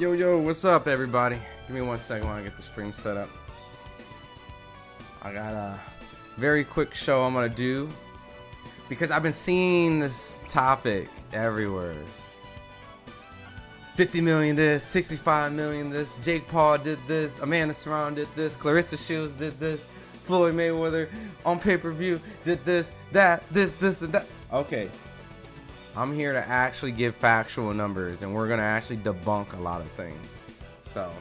Yo, what's up, everybody? Give me 1 second while I get the stream set up. I got a very quick show I'm gonna do because I've been seeing this topic everywhere. 50 million this, 65 million this, Jake Paul did this, Amanda Serrano did this, Clarissa Shields did this, Floyd Mayweather on pay-per-view did this, that, this, and that. Okay, I'm here to actually give factual numbers, and we're gonna actually debunk a lot of things. So,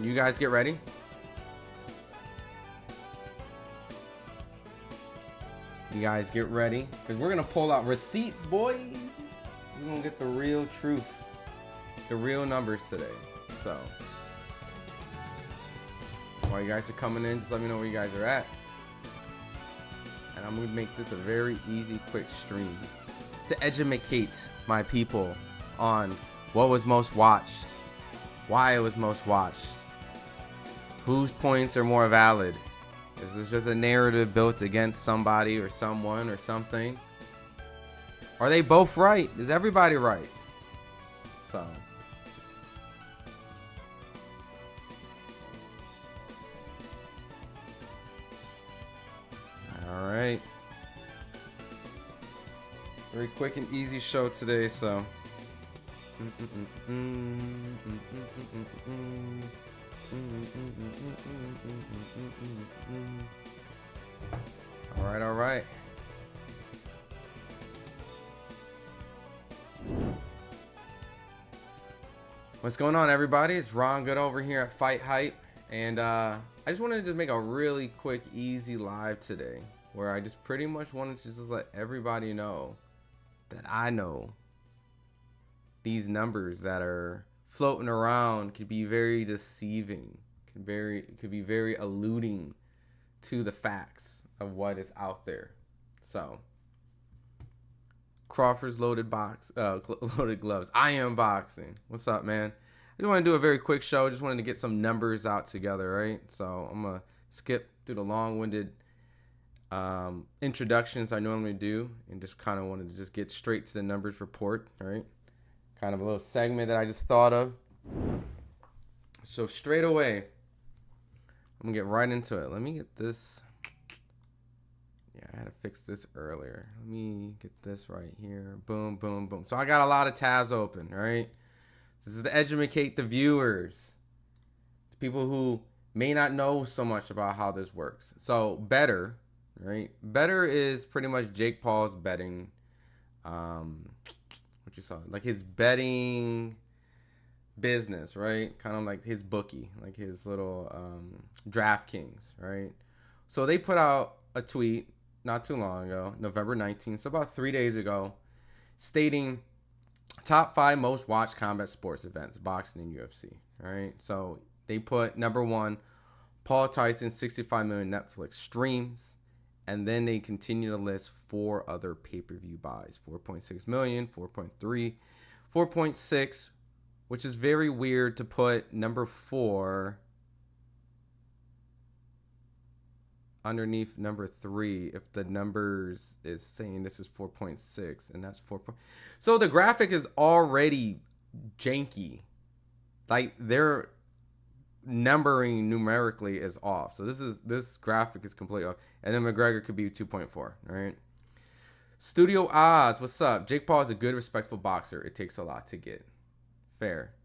you guys get ready. You guys get ready, because we're gonna pull out receipts, boys. We're gonna get the real truth, the real numbers today. So, while you guys are coming in, just let me know where you guys are at, and I'm gonna make this a very easy, quick stream to educate my people on what was most watched, why it was most watched, whose points are more valid. Is this just a narrative built against somebody or someone or something? Are they both right? Is everybody right? So, all right. Very quick and easy show today, so. All right. What's going on, everybody? It's Ron Goodall over here at FightHype, and I just wanted to make a really quick, easy live today, where I just pretty much wanted to just let everybody know that I know these numbers that are floating around could be very deceiving, could be very alluding to the facts of what is out there. So, Crawford's loaded gloves. I am boxing. What's up, man? I just want to do a very quick show. Just wanted to get some numbers out together, right? So I'm gonna skip through the long-winded introductions I normally do, and just kind of wanted to just get straight to the numbers report, right? Kind of a little segment that I just thought of. So straight away, I'm gonna get right into it. Let me get this. Yeah, I had to fix this earlier. Let me get this right here. Boom, boom, boom. So I got a lot of tabs open, right? This is to educate the viewers, the people who may not know so much about how this works. So Better, right? Better is pretty much Jake Paul's betting. What you saw, like his betting business, right? Kind of like his bookie, like his little DraftKings, right? So they put out a tweet not too long ago, November 19th, so about 3 days ago, stating top 5 most watched combat sports events, boxing and UFC, right? So they put number 1, Paul Tyson, 65 million Netflix streams, and then they continue to list 4 other pay-per-view buys, 4.6 million, 4.3, 4.6, which is very weird to put number 4 underneath number 3 if the numbers is saying this is 4.6 and that's 4. So the graphic is already janky. Like their numbering numerically is off. So this graphic is completely off. And then McGregor could be 2.4, right? Studio odds, what's up? Jake Paul is a good, respectful boxer. It takes a lot to get. Fair.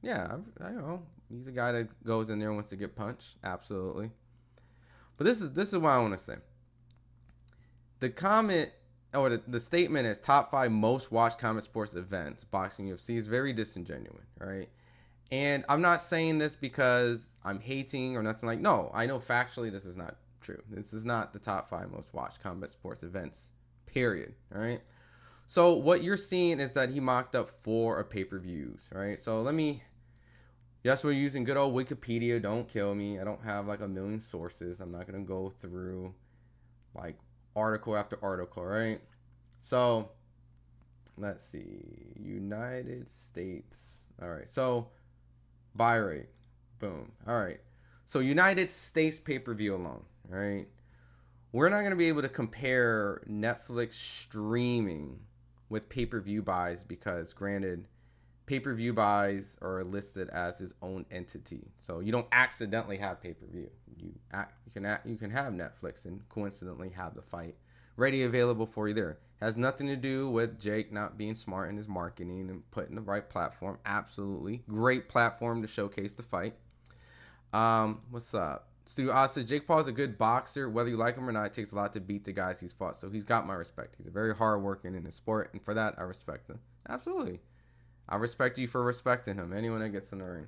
Yeah, I know. He's a guy that goes in there and wants to get punched. Absolutely. But this is what I want to say. The comment or the statement is top 5 most watched combat sports events, boxing, UFC, is very disingenuous, right? And I'm not saying this because I'm hating or nothing like. No, I know factually this is not true. This is not the top 5 most watched combat sports events, period, all right? So what you're seeing is that he mocked up 4 pay-per-views, right? So yes, we're using good old Wikipedia. Don't kill me. I don't have like a million sources. I'm not going to go through like article after article, right? So let's see. United States. All right. So buy rate. Boom. All right. So United States pay-per-view alone, all right? We're not going to be able to compare Netflix streaming with pay-per-view buys because, granted, pay-per-view buys are listed as his own entity. So you don't accidentally have pay-per-view. You can have Netflix and coincidentally have the fight ready available for you there. Has nothing to do with Jake not being smart in his marketing and putting the right platform. Absolutely. Great platform to showcase the fight. What's up? Studio Oz says Jake Paul is a good boxer. Whether you like him or not, it takes a lot to beat the guys he's fought. So he's got my respect. He's a very hard worker in his sport, and for that I respect him. Absolutely. I respect you for respecting him. Anyone that gets in the ring.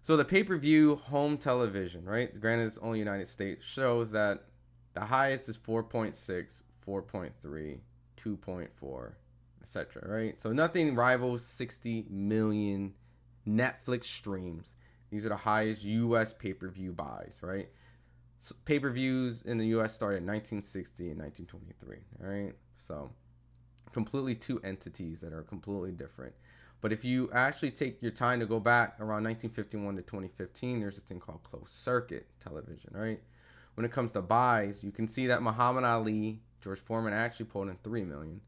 So the pay-per-view home television, right? Granted, it's only United States, shows that the highest is 4.6, 4.3, 2.4, etc. Right? So nothing rivals 60 million Netflix streams. These are the highest U.S. pay-per-view buys, right? So pay-per-views in the U.S. started in 1960 and 1923, right? So completely two entities that are completely different. But if you actually take your time to go back around 1951 to 2015, there's a thing called closed circuit television, right? When it comes to buys, you can see that Muhammad Ali, George Foreman actually pulled in 3 million.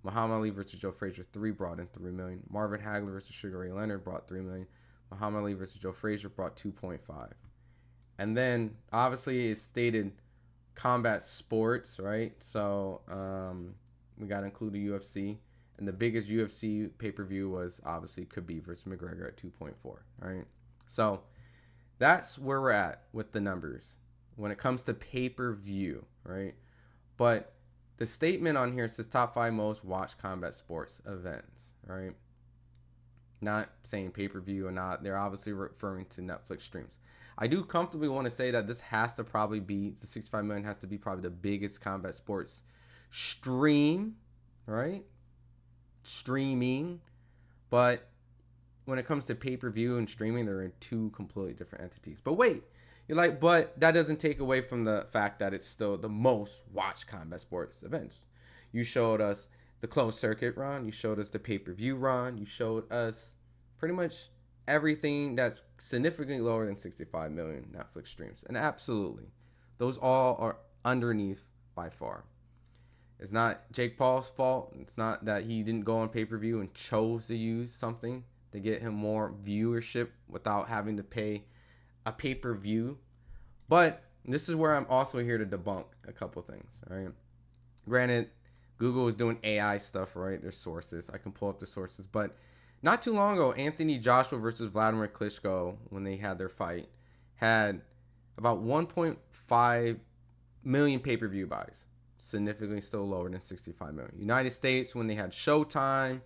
Muhammad Ali versus Joe Frazier 3 brought in 3 million. Marvin Hagler versus Sugar Ray Leonard brought 3 million. Muhammad Ali versus Joe Frazier brought 2.5. And then obviously it's stated combat sports, right? So we got to include the UFC. And the biggest UFC pay-per-view was obviously Khabib versus McGregor at 2.4, right? So that's where we're at with the numbers when it comes to pay-per-view, right? But the statement on here says top 5 most watched combat sports events, right? Not saying pay-per-view or not. They're obviously referring to Netflix streams. I do comfortably want to say that this has to probably be, the 65 million has to be probably the biggest combat sports stream, right? Streaming. But when it comes to pay-per-view and streaming, they're in two completely different entities. But wait, you're like, but that doesn't take away from the fact that it's still the most watched combat sports events. You showed us the closed circuit run. You showed us the pay-per-view run. You showed us pretty much everything that's significantly lower than 65 million Netflix streams. And absolutely, those all are underneath by far. It's not Jake Paul's fault. It's not that he didn't go on pay-per-view and chose to use something to get him more viewership without having to pay a pay-per-view. But this is where I'm also here to debunk a couple things, right? Granted, Google is doing AI stuff, right? There's sources. I can pull up the sources. But not too long ago, Anthony Joshua versus Vladimir Klitschko, when they had their fight, had about 1.5 million pay-per-view buys. Significantly still lower than 65 million. United States, when they had Showtime,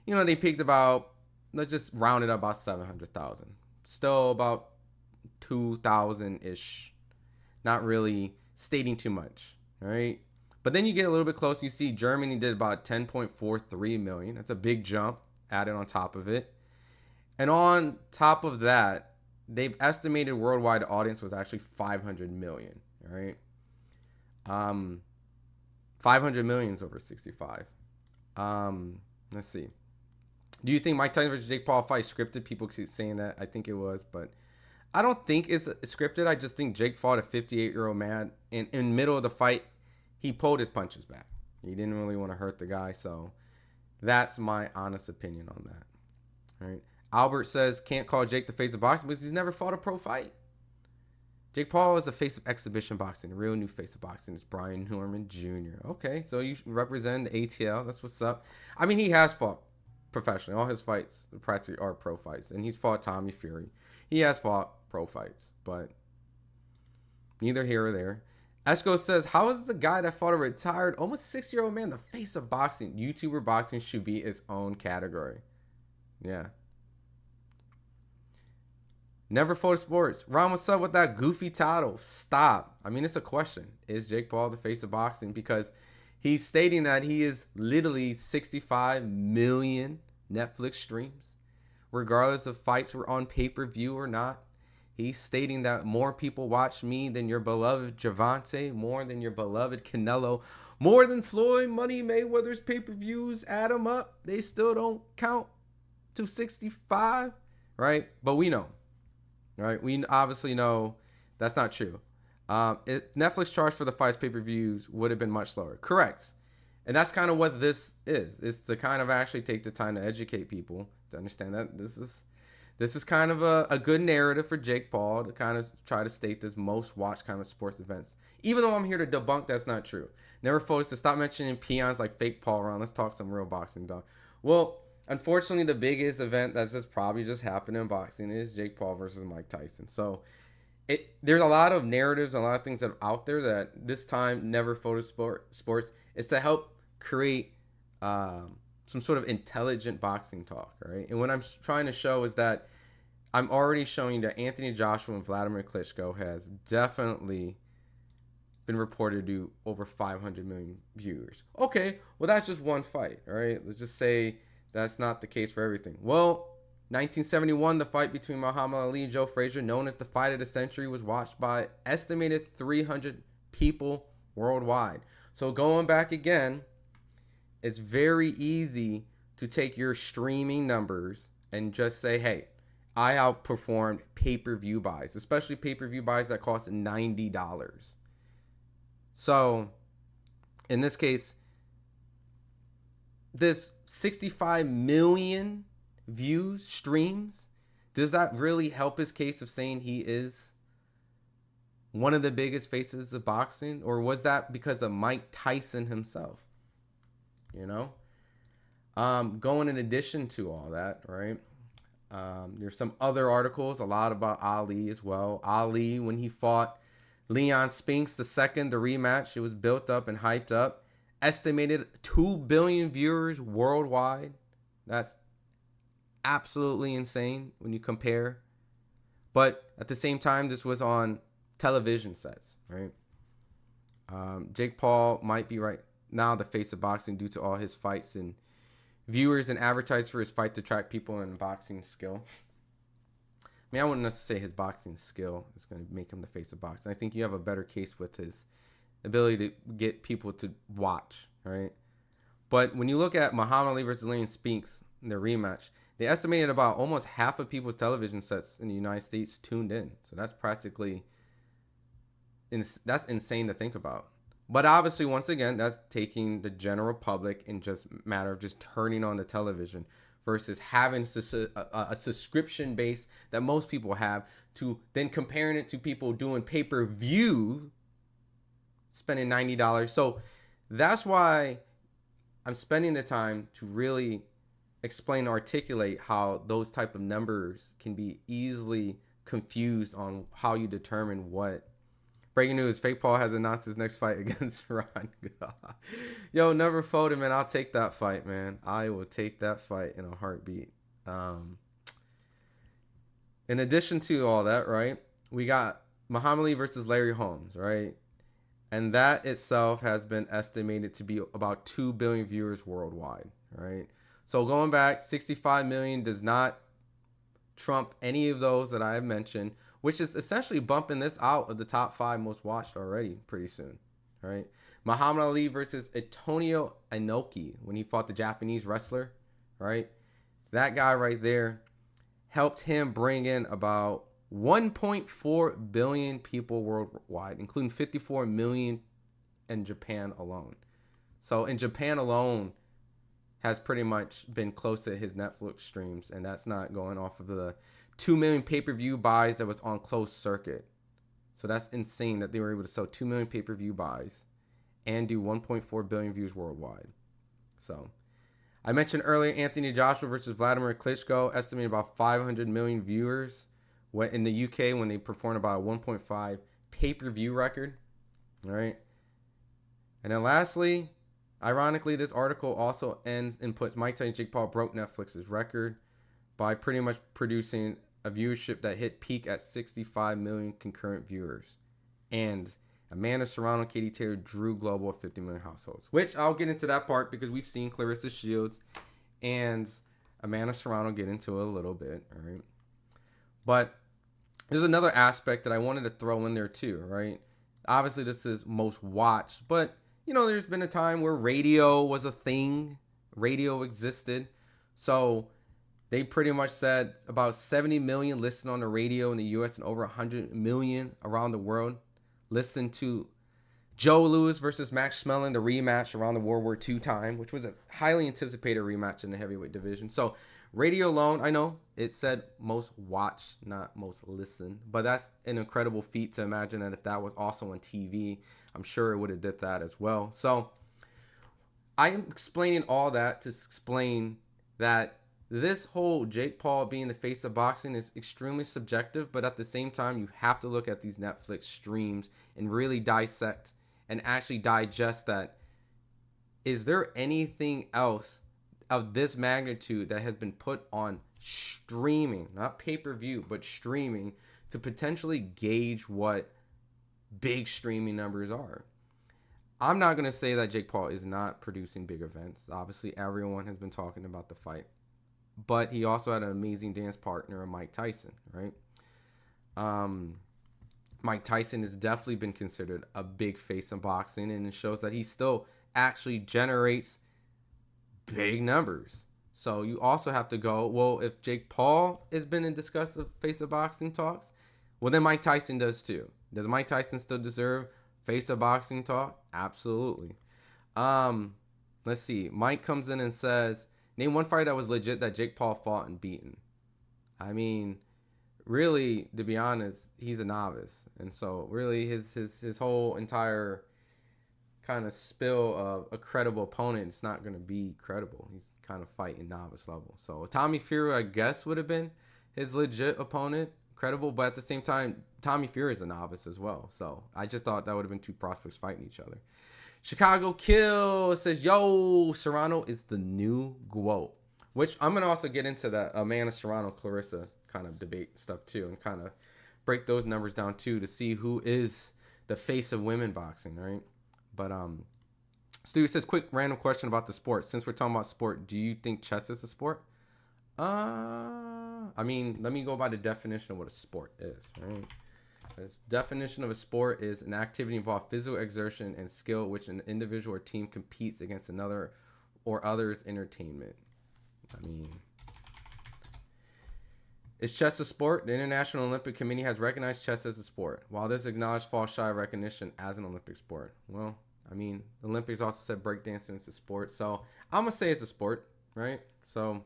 they peaked about, let's just round it up, about 700,000. Still about 2,000-ish. Not really stating too much, right? But then you get a little bit closer. You see Germany did about 10.43 million. That's a big jump added on top of it. And on top of that, they've estimated worldwide audience was actually 500 million, right? 500 million is over 65. Let's see. Do you think Mike Tyson versus Jake Paul fight scripted? People keep saying that. I think it was, but I don't think it's scripted. I just think Jake fought a 58-year-old man. In the middle of the fight, he pulled his punches back. He didn't really want to hurt the guy, so that's my honest opinion on that. All right. Albert says, can't call Jake the face of boxing because he's never fought a pro fight. Jake Paul is the face of exhibition boxing. The real new face of boxing is Brian Norman Jr. Okay, so you represent the ATL. That's what's up. I mean, he has fought professionally. All his fights practically are pro fights. And he's fought Tommy Fury. He has fought pro fights, but neither here or there. Esco says, how is the guy that fought a retired, almost 6-year-old man the face of boxing? YouTuber boxing should be its own category. Yeah. Never fought sports. Ron, what's up with that goofy title? Stop. I mean, it's a question. Is Jake Paul the face of boxing? Because he's stating that he is literally 65 million Netflix streams, regardless of fights were on pay-per-view or not. He's stating that more people watch me than your beloved Javante, more than your beloved Canelo, more than Floyd Money Mayweather's pay-per-views. Add them up. They still don't count to 65, right? But we know. Right, we obviously know that's not true. If Netflix charged for the fights pay-per-views would have been much lower. Correct. And that's kind of what this is. It's to kind of actually take the time to educate people to understand that this is kind of a good narrative for Jake Paul to kind of try to state this most watched kind of sports events. Even though I'm here to debunk that's not true. Never focus to stop mentioning peons like fake Paul around. Let's talk some real boxing, dog. Well, unfortunately, the biggest event that's just probably just happened in boxing is Jake Paul versus Mike Tyson. So there's a lot of narratives and a lot of things that are out there that this time Never Photo Sports is to help create some sort of intelligent boxing talk, right? And what I'm trying to show is that I'm already showing that Anthony Joshua and Vladimir Klitschko has definitely been reported to do over 500 million viewers. Okay, well that's just one fight, all right? Let's just say that's not the case for everything. Well, 1971, the fight between Muhammad Ali and Joe Frazier, known as the fight of the century, was watched by estimated 300 people worldwide. So going back again, it's very easy to take your streaming numbers and just say, hey, I outperformed pay-per-view buys, especially pay-per-view buys that cost $90. So in this case, this 65 million views, streams, does that really help his case of saying he is one of the biggest faces of boxing? Or was that because of Mike Tyson himself? You know? Going in addition to all that, right? There's some other articles, a lot about Ali as well. Ali, when he fought Leon Spinks the rematch, it was built up and hyped up. Estimated 2 billion viewers worldwide. That's absolutely insane when you compare. But at the same time, this was on television sets, right? Jake Paul might be right now the face of boxing due to all his fights and viewers and advertise for his fight to attract people in boxing skill. I mean, I wouldn't necessarily say his boxing skill is going to make him the face of boxing. I think you have a better case with his ability to get people to watch, right? But when you look at Muhammad Ali versus Leon Spinks in their rematch, they estimated about almost half of people's television sets in the United States tuned in. So that's practically, that's insane to think about. But obviously, once again, that's taking the general public and just matter of just turning on the television versus having a subscription base that most people have, to then comparing it to people doing pay-per-view, spending $90. So that's why I'm spending the time to really explain and articulate how those type of numbers can be easily confused on how you determine what. Breaking news, Fake Paul has announced his next fight against Ron. Yo, Never Folded, man. I'll take that fight, man. I will take that fight in a heartbeat. In addition to all that, right, we got Muhammad Ali versus Larry Holmes, right? And that itself has been estimated to be about 2 billion viewers worldwide, right? So going back, 65 million does not trump any of those that I have mentioned, which is essentially bumping this out of the top 5 most watched already pretty soon, right? Muhammad Ali versus Antonio Inoki when he fought the Japanese wrestler, right? That guy right there helped him bring in about 1.4 billion people worldwide, including 54 million in Japan alone. So in Japan alone has pretty much been close to his Netflix streams, and that's not going off of the 2 million pay-per-view buys that was on closed circuit. So that's insane that they were able to sell 2 million pay-per-view buys and do 1.4 billion views worldwide. So I mentioned earlier Anthony Joshua versus Vladimir Klitschko, estimated about 500 million viewers in the UK when they performed about a 1.5 pay-per-view record. All right. And then lastly, ironically, this article also ends and puts Mike Tyson and Jake Paul broke Netflix's record by pretty much producing a viewership that hit peak at 65 million concurrent viewers. And Amanda Serrano and Katie Taylor drew global at 50 million households, which I'll get into that part because we've seen Clarissa Shields and Amanda Serrano get into it a little bit, all right? But there's another aspect that I wanted to throw in there too, right? Obviously, this is most watched, but, you know, there's been a time where radio was a thing. Radio existed. So they pretty much said about 70 million listen on the radio in the U.S. and over 100 million around the world listen to Joe Louis versus Max Schmeling, the rematch around the World War II time, which was a highly anticipated rematch in the heavyweight division. So radio alone, I know it said most watch, not most listen, but that's an incredible feat to imagine that if that was also on TV, I'm sure it would have did that as well. So I am explaining all that to explain that this whole Jake Paul being the face of boxing is extremely subjective, but at the same time, you have to look at these Netflix streams and really dissect and actually digest that. Is there anything else of this magnitude that has been put on streaming, not pay-per-view, but streaming, to potentially gauge what big streaming numbers are? I'm not going to say that Jake Paul is not producing big events. Obviously, everyone has been talking about the fight. But he also had an amazing dance partner, Mike Tyson, right? Mike Tyson has definitely been considered a big face in boxing, and it shows that he still actually generates big numbers. So you also have to go, well, if Jake Paul has been in discuss the face of boxing talks, well, then Mike Tyson does too. Does Mike Tyson still deserve face of boxing talk? Absolutely. Let's see. Mike comes in and says, name one fight that was legit that Jake Paul fought and beaten. I mean, really, to be honest, he's a novice. And so really his whole entire kind of spill of a credible opponent, it's not going to be credible. He's kind of fighting novice level. So Tommy Fury, I guess, would have been his legit opponent, credible. But at the same time, Tommy Fury is a novice as well. So I just thought that would have been two prospects fighting each other. Chicago Kill says, yo, Serrano is the new GOAT. Which I'm going to also get into that Amanda Serrano, Clarissa kind of debate stuff too. And kind of break those numbers down too to see who is the face of women boxing, right? But Stu says, quick random question about the sport. Since we're talking about sport, do you think chess is a sport? I mean, let me go by the definition of what a sport is, right? The definition of a sport is an activity involving physical exertion and skill which an individual or team competes against another or others' entertainment. I mean, is chess a sport? The International Olympic Committee has recognized chess as a sport, while this acknowledged falls shy of recognition as an Olympic sport. Well, I mean, the Olympics also said breakdancing is a sport, so I'm going to say it's a sport, right? So,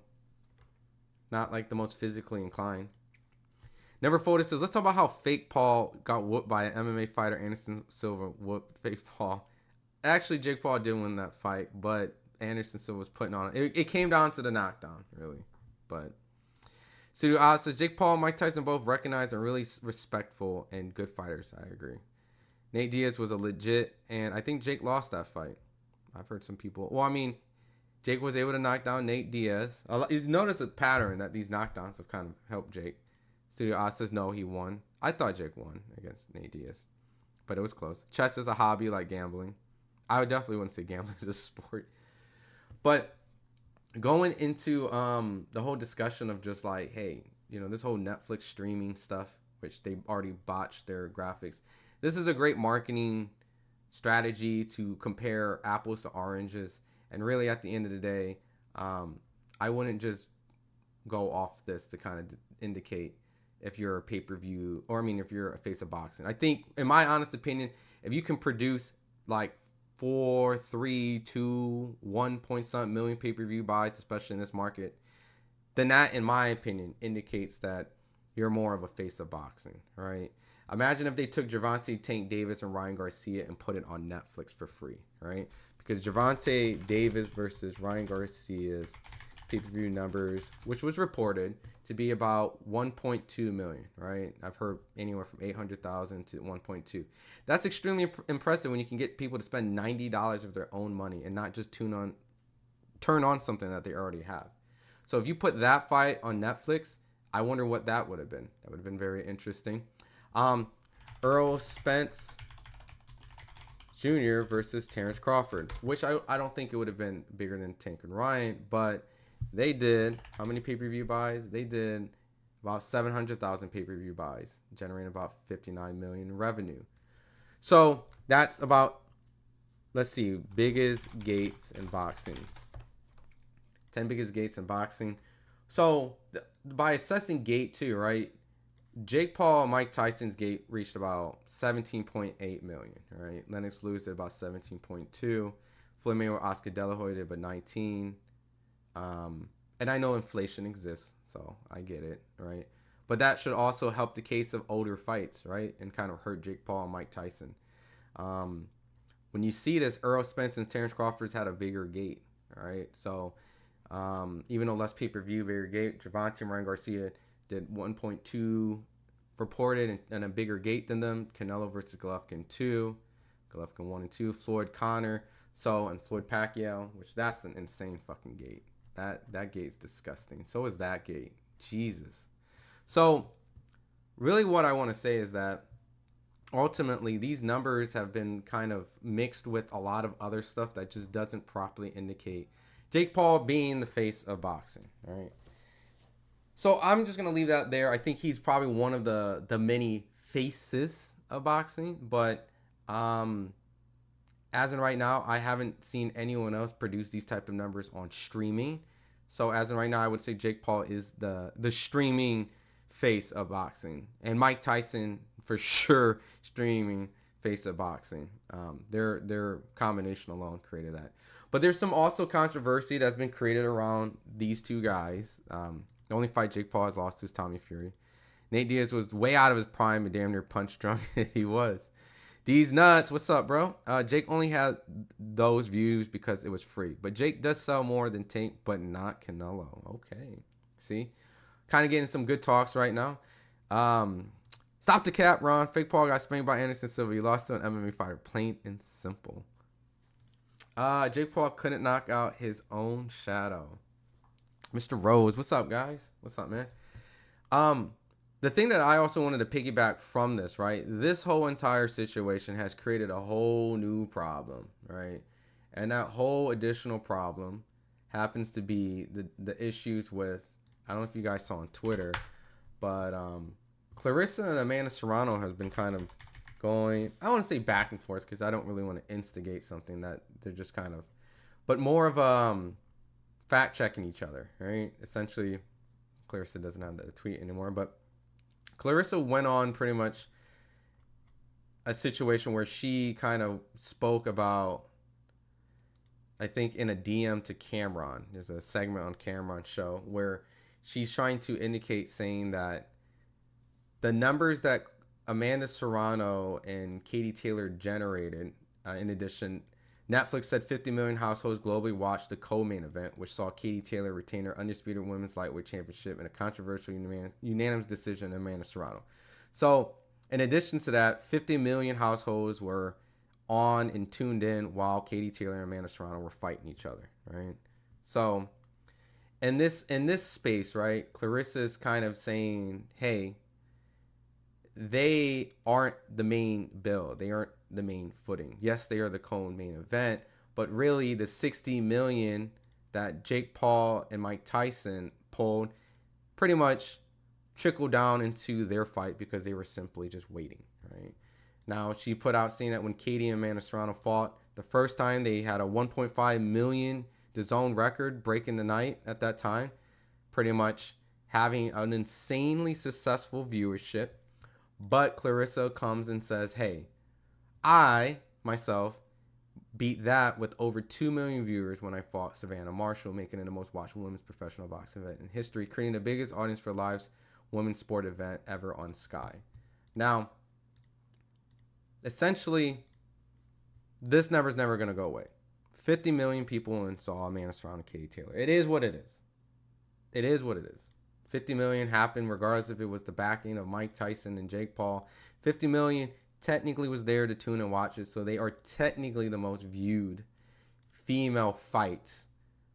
not like the most physically inclined. Never Folded says, let's talk about how fake Paul got whooped by an MMA fighter. Anderson Silva whooped fake Paul. Actually, Jake Paul did win that fight, but Anderson Silva was putting on it. It came down to the knockdown, really. But Studio Oz says, Jake Paul and Mike Tyson both recognized and really respectful and good fighters. I agree. Nate Diaz was a legit, and I think Jake lost that fight. I've heard some people. Well, I mean, Jake was able to knock down Nate Diaz. You notice a pattern that these knockdowns have kind of helped Jake. Studio Oz says, no, he won. I thought Jake won against Nate Diaz, but it was close. Chess is a hobby like gambling. I would definitely wouldn't say gambling is a sport. But going into the whole discussion of just like, hey, you know, this whole Netflix streaming stuff, which they already botched their graphics. This is a great marketing strategy to compare apples to oranges. And really, at the end of the day, I wouldn't just go off this to kind of indicate if you're a pay-per-view, or I mean, if you're a face of boxing. I think, in my honest opinion, if you can produce like 4, 3, 2, 1 point something million pay-per-view buys, especially in this market, then that, in my opinion, indicates that you're more of a face of boxing, right? Imagine if they took Gervonta Tank Davis and Ryan Garcia and put it on Netflix for free, right? Because Gervonta Davis versus Ryan Garcia's pay-per-view numbers, which was reported to be about 1.2 million, right? I've heard anywhere from 800,000 to 1.2. That's extremely impressive when you can get people to spend $90 of their own money and not just turn on something that they already have. So if you put that fight on Netflix, I wonder what that would have been. That would have been very interesting. Earl Spence Jr. versus Terrence Crawford, which I don't think it would have been bigger than Tank and Ryan, but they did, how many pay-per-view buys? They did about 700,000 pay-per-view buys, generating about 59 million in revenue. So that's about, let's see, biggest gates in boxing. 10 biggest gates in boxing. So by assessing gate too, right? Jake Paul and Mike Tyson's gate reached about 17.8 million, right? Lennox Lewis did about 17.2. Floyd Mayweather, Oscar De La Hoya did about 19. And I know inflation exists, so I get it, right? But that should also help the case of older fights, right? And kind of hurt Jake Paul and Mike Tyson. When you see this, Errol Spence and Terrence Crawford's had a bigger gate, right? So even though less pay-per-view, bigger gate, Gervonta and Ryan Garcia did 1.2 reported and a bigger gate than them. Canelo versus Golovkin 2. Golovkin 1 and 2. Floyd Connor. So, and Floyd Pacquiao, which that's an insane fucking gate. That gate's disgusting. So is that gate. Jesus. So, really what I want to say is that ultimately these numbers have been kind of mixed with a lot of other stuff that just doesn't properly indicate Jake Paul being the face of boxing, all right? So I'm just going to leave that there. I think he's probably one of the many faces of boxing, but as in right now, I haven't seen anyone else produce these type of numbers on streaming. So as in right now, I would say Jake Paul is the streaming face of boxing, and Mike Tyson for sure streaming face of boxing. Their combination alone created that. But there's some also controversy that's been created around these two guys. The only fight Jake Paul has lost to is Tommy Fury. Nate Diaz was way out of his prime and damn near punch drunk. He was. D's nuts. What's up, bro? Jake only had those views because it was free. But Jake does sell more than Tank, but not Canelo. Okay. See? Kind of getting some good talks right now. Stop the cap, Ron. Fake Paul got spanked by Anderson Silva. He lost to an MMA fighter. Plain and simple. Jake Paul couldn't knock out his own shadow. Mr. Rose, what's up, guys? What's up, man? The thing that I also wanted to piggyback from this, right? This whole entire situation has created a whole new problem, right? And that whole additional problem happens to be the issues with, I don't know if you guys saw on Twitter, but Clarissa and Amanda Serrano has been kind of going, I don't want to say back and forth because I don't really want to instigate something that they're just kind of, but more of fact checking each other, right? Essentially, Clarissa doesn't have the tweet anymore, but Clarissa went on pretty much a situation where she kind of spoke about, I think in a DM to Cameron, there's a segment on Cameron's show where she's trying to indicate saying that the numbers that Amanda Serrano and Katie Taylor generated, in addition, Netflix said 50 million households globally watched the co-main event, which saw Katie Taylor retain her undisputed women's lightweight championship in a controversial unanimous decision of Amanda Serrano. So, in addition to that, 50 million households were on and tuned in while Katie Taylor and Amanda Serrano were fighting each other, right? So, in this space, right, Clarissa's kind of saying, hey, they aren't the main bill. They aren't the main footing. Yes, they are the co-main event, but really the 60 million that Jake Paul and Mike Tyson pulled pretty much trickled down into their fight because they were simply just waiting, right? Now, she put out saying that when Katie and Amanda Serrano fought the first time, they had a 1.5 million DAZN record breaking the night at that time, pretty much having an insanely successful viewership. But Clarissa comes and says, hey, I, myself, beat that with over 2 million viewers when I fought Savannah Marshall, making it the most watched women's professional boxing event in history, creating the biggest audience for a live women's sport event ever on Sky. Now, essentially, this number's never going to go away. 50 million people saw Amanda Serrano and Katie Taylor. It is what it is. It is what it is. 50 million happened regardless if it was the backing of Mike Tyson and Jake Paul. 50 million technically was there to tune and watch it, so they are technically the most viewed female fights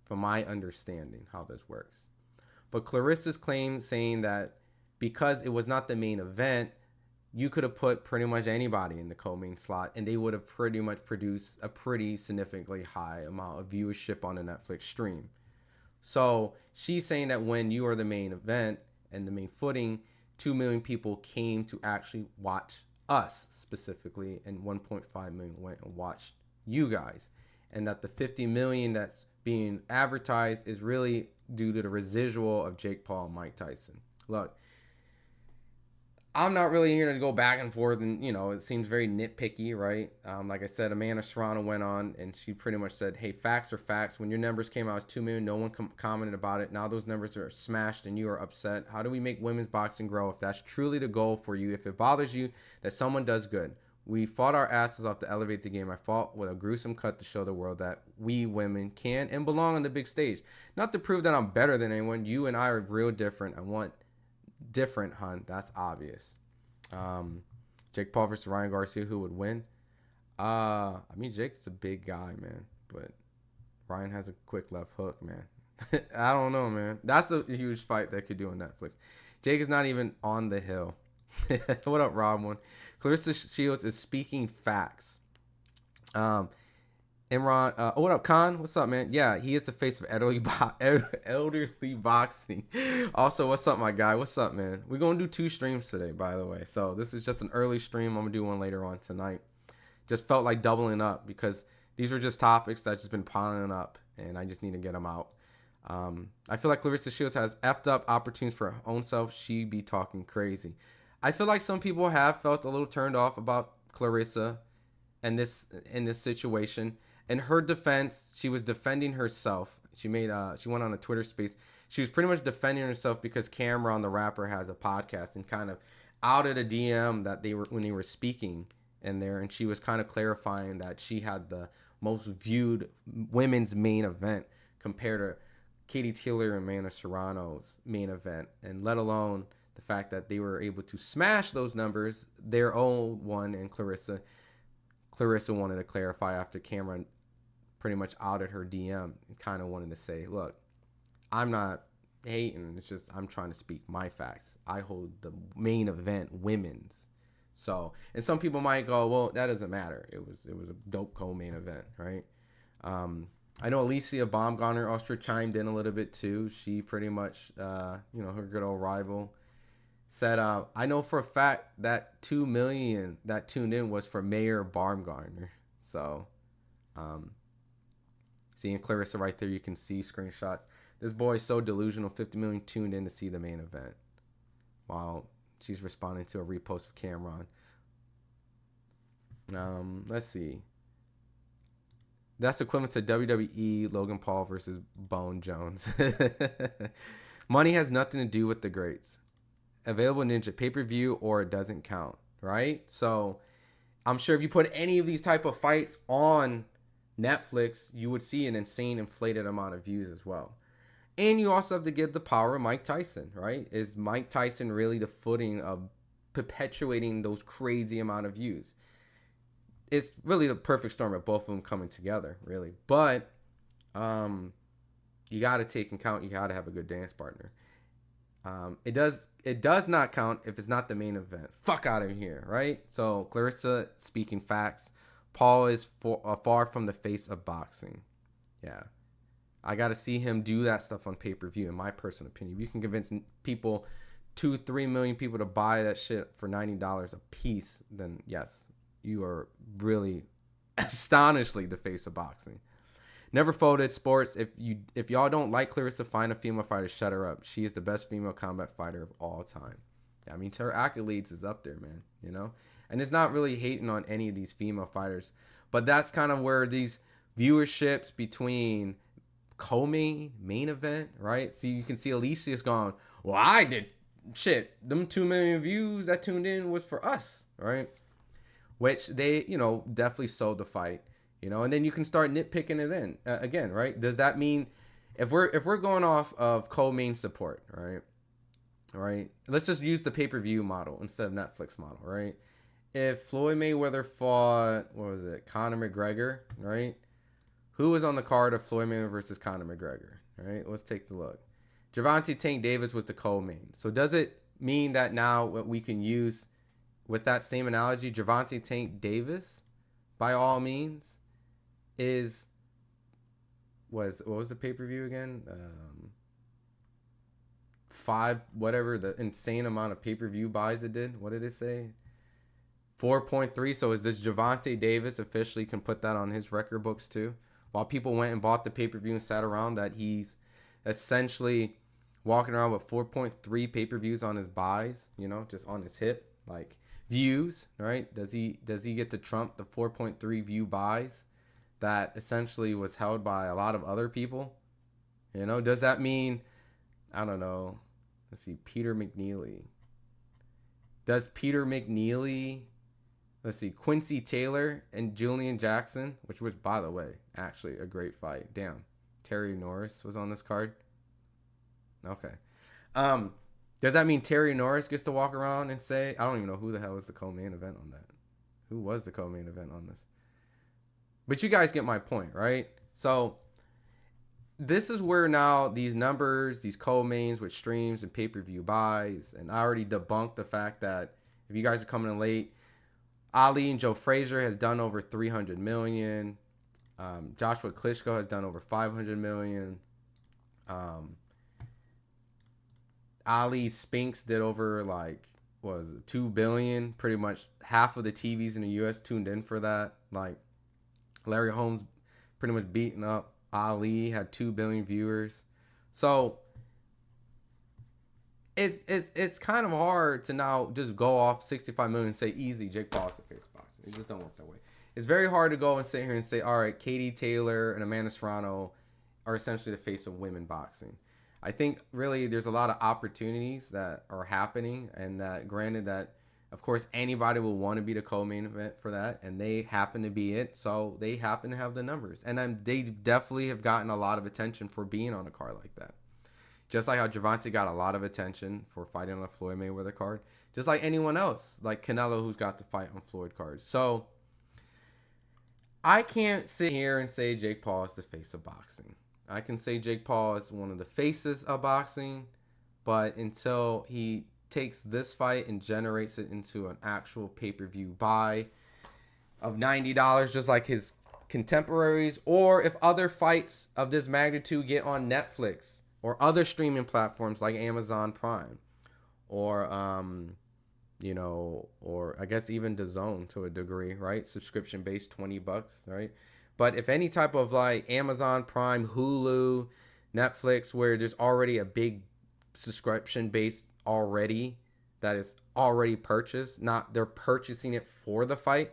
from my understanding how this works. But Clarissa's claim saying that because it was not the main event, you could have put pretty much anybody in the co-main slot and they would have pretty much produced a pretty significantly high amount of viewership on the Netflix stream. So she's saying that when you are the main event and the main footing, 2 million people came to actually watch us specifically, and 1.5 million went and watched you guys. And that the 50 million that's being advertised is really due to the residual of Jake Paul and Mike Tyson. Look, I'm not really here to go back and forth, and it seems very nitpicky, right? Like I said, Amanda Serrano went on and she pretty much said, "Hey, facts are facts. When your numbers came out as 2 million, no one commented about it. Now those numbers are smashed, and you are upset. How do we make women's boxing grow? If that's truly the goal for you, if it bothers you that someone does good, we fought our asses off to elevate the game. I fought with a gruesome cut to show the world that we women can and belong on the big stage. Not to prove that I'm better than anyone. You and I are real different. I want." Different, hun. That's obvious. Jake Paul versus Ryan Garcia, who would win? I mean, Jake's a big guy, man, but Ryan has a quick left hook, man. I don't know, man. That's a huge fight they could do on Netflix. Jake is not even on the hill. What up, Rob? One. Clarissa Shields is speaking facts. Imran, what up, Khan? What's up, man? Yeah, he is the face of elderly boxing. Also, what's up, my guy? What's up, man? We're going to do 2 streams today, by the way. So this is just an early stream. I'm going to do one later on tonight. Just felt like doubling up because these were just topics that just been piling up, and I just need to get them out. I feel like Clarissa Shields has effed up opportunities for her own self. She be talking crazy. I feel like some people have felt a little turned off about Clarissa and in this situation. In her defense, she was defending herself. She went on a Twitter space. She was pretty much defending herself because Cameron, the rapper, has a podcast and kind of outed a DM that when they were speaking in there, and she was kind of clarifying that she had the most viewed women's main event compared to Katie Taylor and Amanda Serrano's main event, and let alone the fact that they were able to smash those numbers, their own one, and Clarissa wanted to clarify after Cameron pretty much outed her DM and kind of wanted to say, look, I'm not hating. It's just I'm trying to speak my facts. I hold the main event women's. So, and some people might go, well, that doesn't matter. It was a dope co-main event, right? I know Alicia Baumgartner Austria chimed in a little bit too. She pretty much, her good old rival, said, I know for a fact that 2 million that tuned in was for Mayor Baumgartner. So, seeing Clarissa right there, you can see screenshots. This boy is so delusional. 50 million tuned in to see the main event, while she's responding to a repost of Cameron. Let's see. That's equivalent to WWE Logan Paul versus Bone Jones. Money has nothing to do with the greats. Available Ninja pay-per-view or it doesn't count, right? So I'm sure if you put any of these type of fights on Netflix, you would see an insane inflated amount of views as well. And you also have to give the power of Mike Tyson, right? Is Mike Tyson really the footing of perpetuating those crazy amount of views? It's really the perfect storm of both of them coming together, really. But you got to take into account, you got to have a good dance partner. It does not count if it's not the main event. Fuck out of here, right? So Clarissa speaking facts. Paul is far from the face of boxing. Yeah. I got to see him do that stuff on pay-per-view, in my personal opinion. If you can convince people, 2-3 million people to buy that shit for $90 a piece, then yes, you are really astonishingly the face of boxing. Never folded sports. If y'all don't like Clarissa, find a female fighter, shut her up. She is the best female combat fighter of all time. I mean, her accolades is up there, man, And it's not really hating on any of these female fighters, but that's kind of where these viewerships between main event, right? See, you can see Alicia's gone, well, I did shit. Them 2 million views that tuned in was for us, right? Which they, definitely sold the fight, and then you can start nitpicking it in again, right? Does that mean if we're going off of co-main support, right? Right. Let's just use the pay-per-view model instead of Netflix model, right? If Floyd Mayweather fought, Conor McGregor, right? Who was on the card of Floyd Mayweather versus Conor McGregor, right? Let's take the look. Gervonta Tank Davis was the co-main. So does it mean that now what we can use with that same analogy, Gervonta Tank Davis, by all means, what was the pay-per-view again? 5, whatever, the insane amount of pay-per-view buys it did. What did it say? 4.3. So is this Gervonta Davis officially can put that on his record books too? While people went and bought the pay-per-view and sat around, that he's essentially walking around with 4.3 pay-per-views on his buys, you know, just on his hip, like views, right? Does he get to trump the 4.3 view buys that essentially was held by a lot of other people? You know, does that mean, I don't know, let's see, Peter McNeely. Does Peter McNeely, let's see, Quincy Taylor and Julian Jackson, which was, by the way, actually a great fight. Damn, Terry Norris was on this card. Okay. Does that mean Terry Norris gets to walk around and say, I don't even know who the hell was the co-main event on that. Who was the co-main event on this? But you guys get my point, right? So this is where now these numbers, these co-mains with streams and pay-per-view buys, and I already debunked the fact that if you guys are coming in late, Ali and Joe Frazier has done over 300 million. Joshua Klitschko has done over 500 million. Ali Spinks did over like, what was it, 2 billion. Pretty much half of the TVs in the US tuned in for that. Like Larry Holmes pretty much beating up Ali, had 2 billion viewers. So it's kind of hard to now just go off 65 million and say easy Jake Paul's the face of boxing. It just don't work that way. It's very hard to go and sit here and say, all right, Katie Taylor and Amanda Serrano are essentially the face of women boxing. I think really there's a lot of opportunities that are happening, and that granted that of course anybody will want to be the co-main event for that, and they happen to be it, so they happen to have the numbers, and they definitely have gotten a lot of attention for being on a card like that. Just like how Gervonta got a lot of attention for fighting on a Floyd Mayweather card, just like anyone else, like Canelo, who's got to fight on Floyd cards. So I can't sit here and say Jake Paul is the face of boxing. I can say Jake Paul is one of the faces of boxing, but until he takes this fight and generates it into an actual pay-per-view buy of $90, just like his contemporaries, or if other fights of this magnitude get on Netflix or other streaming platforms like Amazon Prime, or you know, or I guess even DAZN to a degree, right? Subscription-based $20, right? But if any type of like Amazon Prime, Hulu, Netflix, where there's already a big subscription base already that is already purchased, not they're purchasing it for the fight.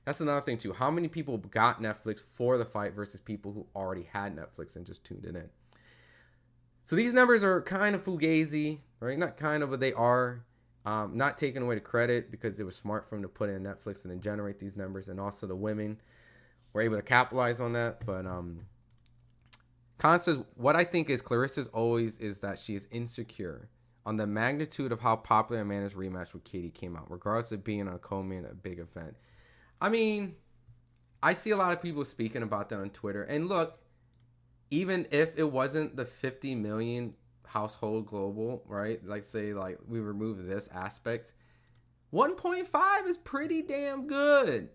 That's another thing too. How many people got Netflix for the fight versus people who already had Netflix and just tuned it in? So these numbers are kind of fugazi, right? Not kind of, but they are. Not taking away the credit, because it was smart for them to put in Netflix and then generate these numbers, and also the women were able to capitalize on that. But Constance, what I think is Clarissa's always is that she is insecure on the magnitude of how popular Amanda's rematch with Katie came out, regardless of being on a co-main, a big event. I mean, I see a lot of people speaking about that on Twitter. And look, even if it wasn't the 50 million household global, right? Like say like we remove this aspect, 1.5 is pretty damn good.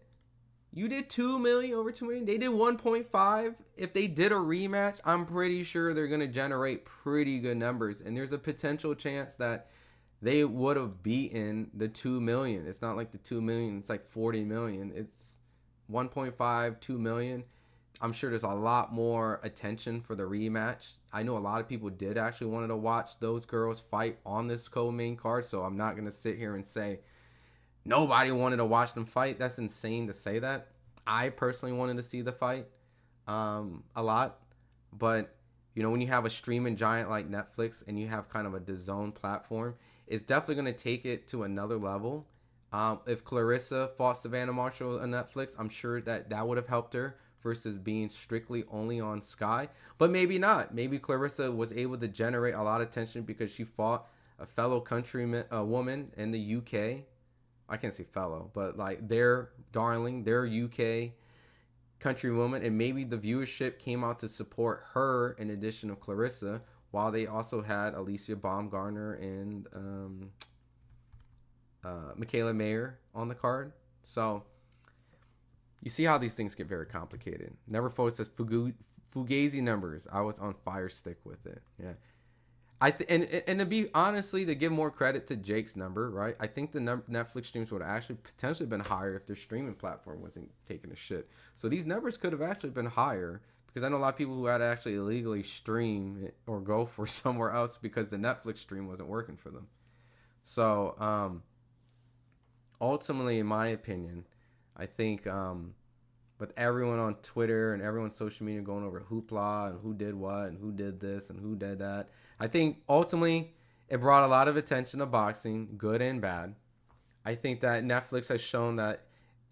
You did 2 million, over 2 million. They did 1.5. If they did a rematch, I'm pretty sure they're going to generate pretty good numbers. And there's a potential chance that they would have beaten the 2 million. It's not like the 2 million, it's like 40 million. It's 1.5, 2 million. I'm sure there's a lot more attention for the rematch. I know a lot of people did actually wanted to watch those girls fight on this co-main card. So I'm not going to sit here and say nobody wanted to watch them fight. That's insane to say that. I personally wanted to see the fight a lot. But, you know, when you have a streaming giant like Netflix and you have kind of a DAZN platform, it's definitely going to take it to another level. If Clarissa fought Savannah Marshall on Netflix, I'm sure that that would have helped her versus being strictly only on Sky. But maybe not. Maybe Clarissa was able to generate a lot of attention because she fought a fellow countryman, a woman in the UK. I can't say fellow, but like their darling, their UK country woman, and maybe the viewership came out to support her in addition of Clarissa, while they also had Alicia Baumgartner and Michaela Mayer on the card. So you see how these things get very complicated. Never Focus says Fugazi numbers. I was on fire stick with it. Yeah. And to be honestly, to give more credit to Jake's number, right? I think the Netflix streams would have actually potentially been higher if their streaming platform wasn't taking a shit. So these numbers could have actually been higher because I know a lot of people who had to actually illegally stream it or go for somewhere else because the Netflix stream wasn't working for them. So ultimately, in my opinion, I think with everyone on Twitter and everyone on social media going over hoopla and who did what and who did this and who did that, I think ultimately it brought a lot of attention to boxing, good and bad. I think that Netflix has shown that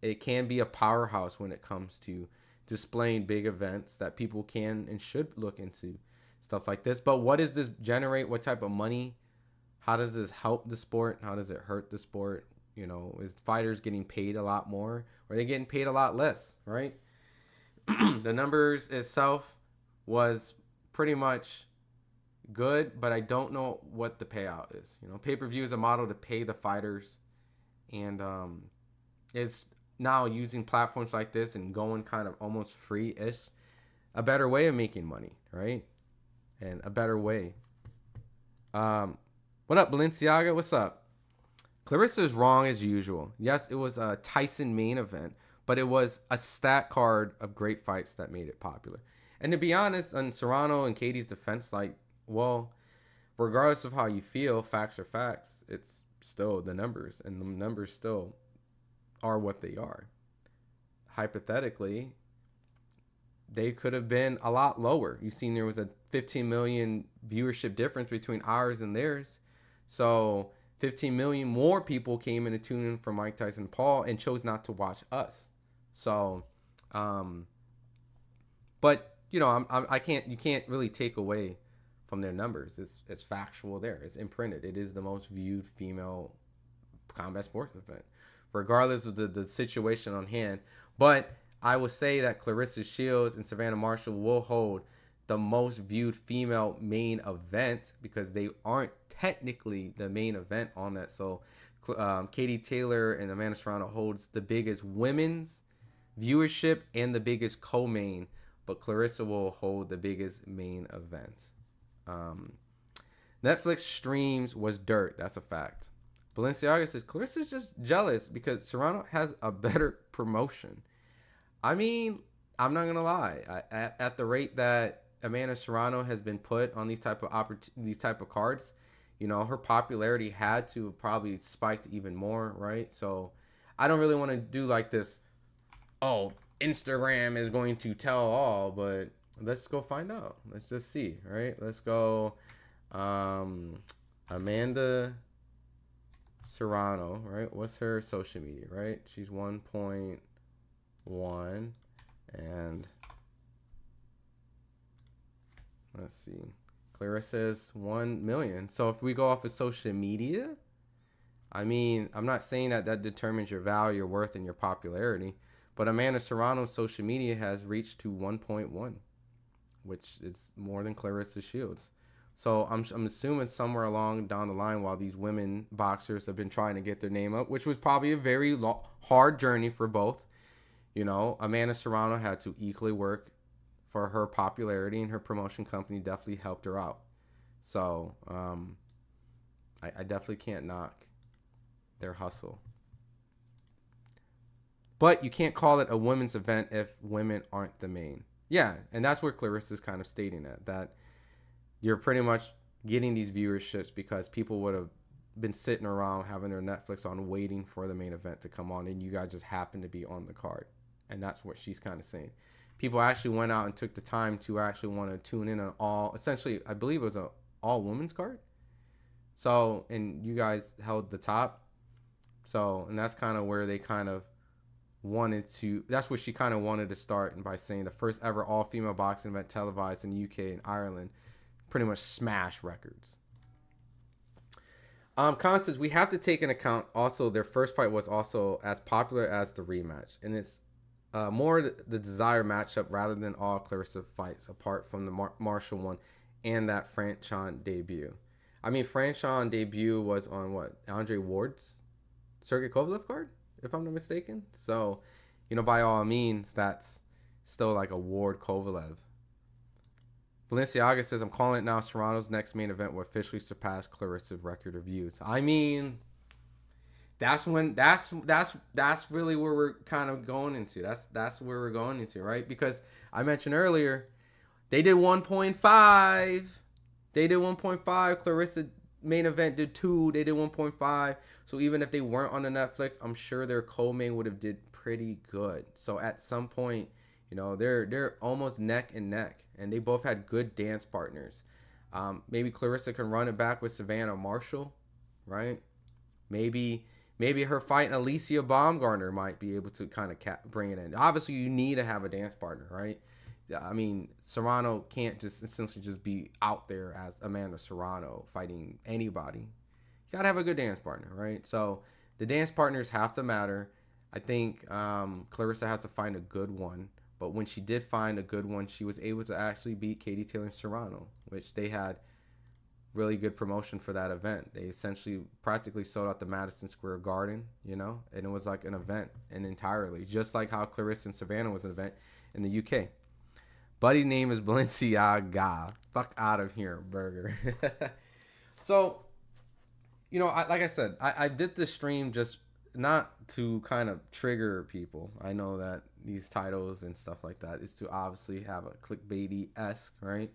it can be a powerhouse when it comes to displaying big events that people can and should look into, stuff like this. But what does this generate? What type of money? How does this help the sport? How does it hurt the sport? You know, is fighters getting paid a lot more, or are they getting paid a lot less, right? The numbers itself was pretty much good, but I don't know what the payout is. You know, pay-per-view is a model to pay the fighters, and it's now using platforms like this and going kind of almost free-ish, a better way of making money, right? And a better way. What up, Balenciaga? What's up? Clarissa's wrong as usual. Yes, it was a Tyson main event, but it was a stat card of great fights that made it popular. And to be honest, on Serrano and Katie's defense, like, well, regardless of how you feel, facts are facts. It's still the numbers, and the numbers still are what they are. Hypothetically, they could have been a lot lower. You've seen there was a 15 million viewership difference between ours and theirs. So 15 million more people came in to tune in for Mike Tyson Paul and chose not to watch us. So, but you know, I can't, you can't really take away from their numbers. It's factual there. It's imprinted. It is the most viewed female combat sports event, regardless of the situation on hand. But I will say that Clarissa Shields and Savannah Marshall will hold the most viewed female main event because they aren't technically the main event on that. So Katie Taylor and Amanda Serrano holds the biggest women's viewership and the biggest co-main, but Clarissa will hold the biggest main event. Netflix streams was dirt. That's a fact. Balenciaga says Clarissa's just jealous because Serrano has a better promotion. I mean, I'm not gonna lie. At the rate that Amanda Serrano has been put on these type of cards, you know, her popularity had to have probably spiked even more, right? So I don't really want to do like this, oh, Instagram is going to tell all, but let's go find out. Let's just see, right? Let's go Amanda Serrano, right? What's her social media, right? She's 1.1 and let's see. Clarissa's 1 million. So if we go off of social media, I mean, I'm not saying that determines your value, your worth, and your popularity, but Amanda Serrano's social media has reached to 1.1, which is more than Clarissa Shields. So I'm assuming somewhere along down the line, while these women boxers have been trying to get their name up, which was probably a very hard journey for both. You know, Amanda Serrano had to equally work for her popularity, and her promotion company definitely helped her out. So I definitely can't knock their hustle. But you can't call it a women's event if women aren't the main. Yeah, and that's where Clarissa's kind of stating that you're pretty much getting these viewerships because people would have been sitting around having their Netflix on waiting for the main event to come on, and you guys just happen to be on the card. And that's what she's kind of saying. People actually went out and took the time to actually want to tune in on all, essentially, I believe it was an all women's card. So, and you guys held the top. So, and that's kind of where they kind of wanted to, that's what she kind of wanted to start, and by saying the first ever all female boxing event televised in the UK and Ireland pretty much smash records. Constance, we have to take into account also their first fight was also as popular as the rematch, and it's more the desired matchup rather than all Clarissa fights, apart from the Marshall one and that Franchon debut. I mean, Franchon debut was on what? Andre Ward's Sergey Kovalev card, if I'm not mistaken. So, you know, by all means, that's still like a Ward Kovalev. Balenciaga says, I'm calling it now. Serrano's next main event will officially surpass Clarissa's record of views. I mean, that's really where we're kind of going into. That's where we're going into, right? Because I mentioned earlier, They did 1.5. They did 1.5. Clarissa main event did 2. They did 1.5. So even if they weren't on the Netflix, I'm sure their co-main would have did pretty good. So at some point, they're almost neck and neck, and they both had good dance partners. Maybe Clarissa can run it back with Savannah Marshall, right? Maybe her fight Alicia Baumgartner might be able to kind of bring it in. Obviously, you need to have a dance partner, right? I mean, Serrano can't just essentially just be out there as Amanda Serrano fighting anybody. You gotta have a good dance partner, right? So the dance partners have to matter. I think Clarissa has to find a good one. But when she did find a good one, she was able to actually beat Katie Taylor and Serrano, which they had really good promotion for that event. They essentially practically sold out the Madison Square Garden, and it was like an event and entirely, just like how Clarissa and Savannah was an event in the UK. Buddy's name is Balenciaga. Fuck out of here, burger. So, like I said, I did this stream just not to kind of trigger people. I know that these titles and stuff like that is to obviously have a clickbaity-esque, right?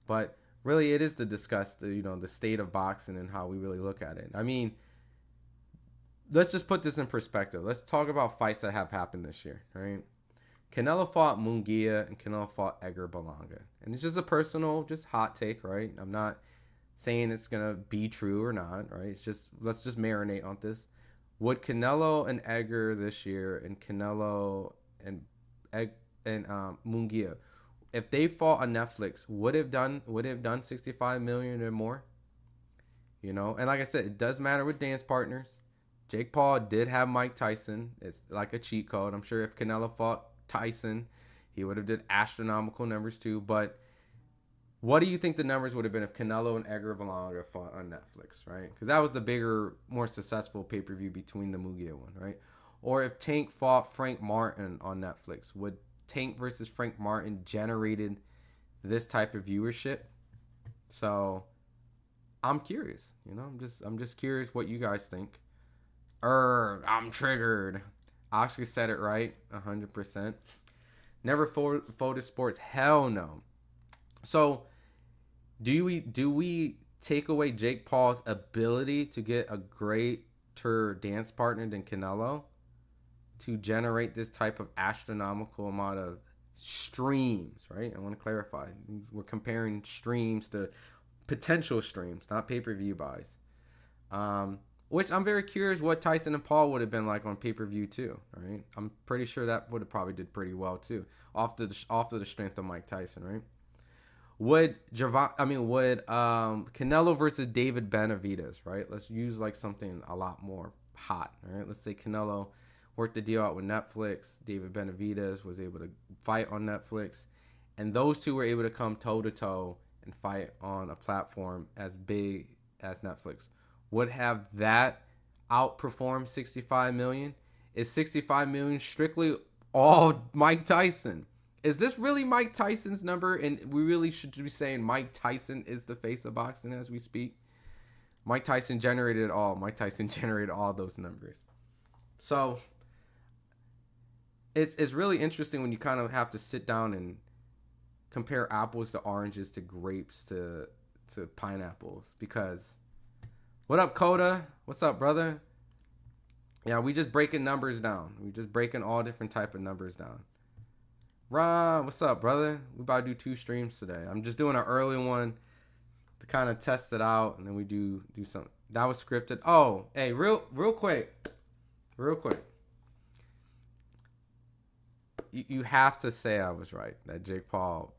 But really it is to discuss the state of boxing and how we really look at it. I mean, let's just put this in perspective. Let's talk about fights that have happened this year, right? Canelo fought Munguia and Canelo fought Edgar Berlanga. And it's just a personal, just hot take, right? I'm not saying it's going to be true or not, right? It's just, let's just marinate on this. Would Canelo and Edgar this year and Canelo and Munguia, if they fought on Netflix, would have done 65 million or more? And like I said, it does matter with dance partners. Jake Paul did have Mike Tyson. It's like a cheat code. I'm sure if Canelo fought Tyson, he would have did astronomical numbers too. But what do you think the numbers would have been if Canelo and Edgar Berlanga fought on Netflix, right? Because that was the bigger, more successful pay-per-view between the Munguia one, right? Or if Tank fought Frank Martin on Netflix, would Tank versus Frank Martin generated this type of viewership? So I'm curious, I'm just curious what you guys think. I'm triggered. I actually said it right, 100%. Never folded sports, hell no. So, do we take away Jake Paul's ability to get a greater dance partner than Canelo to generate this type of astronomical amount of streams, right? I want to clarify. We're comparing streams to potential streams, not pay-per-view buys. Which I'm very curious what Tyson and Paul would have been like on pay-per-view too, right? I'm pretty sure that would have probably did pretty well too, off the strength of Mike Tyson, right? Would Canelo versus David Benavidez, right? Let's use like something a lot more hot, all right? Let's say Canelo worked the deal out with Netflix. David Benavidez was able to fight on Netflix, and those two were able to come toe to toe and fight on a platform as big as Netflix. Would have that outperformed 65 million? Is 65 million strictly all Mike Tyson? Is this really Mike Tyson's number? And we really should be saying Mike Tyson is the face of boxing as we speak. Mike Tyson generated it all. Mike Tyson generated all those numbers. So it's really interesting when you kind of have to sit down and compare apples to oranges to grapes to pineapples. Because what up, Coda? What's up, brother? Yeah, we just breaking numbers down. We just breaking all different type of numbers down. Ron, what's up, brother? We about to do 2 streams today. I'm just doing an early one to kind of test it out, and then we do something. That was scripted. Oh, hey, real quick. You have to say I was right, that Jake Paul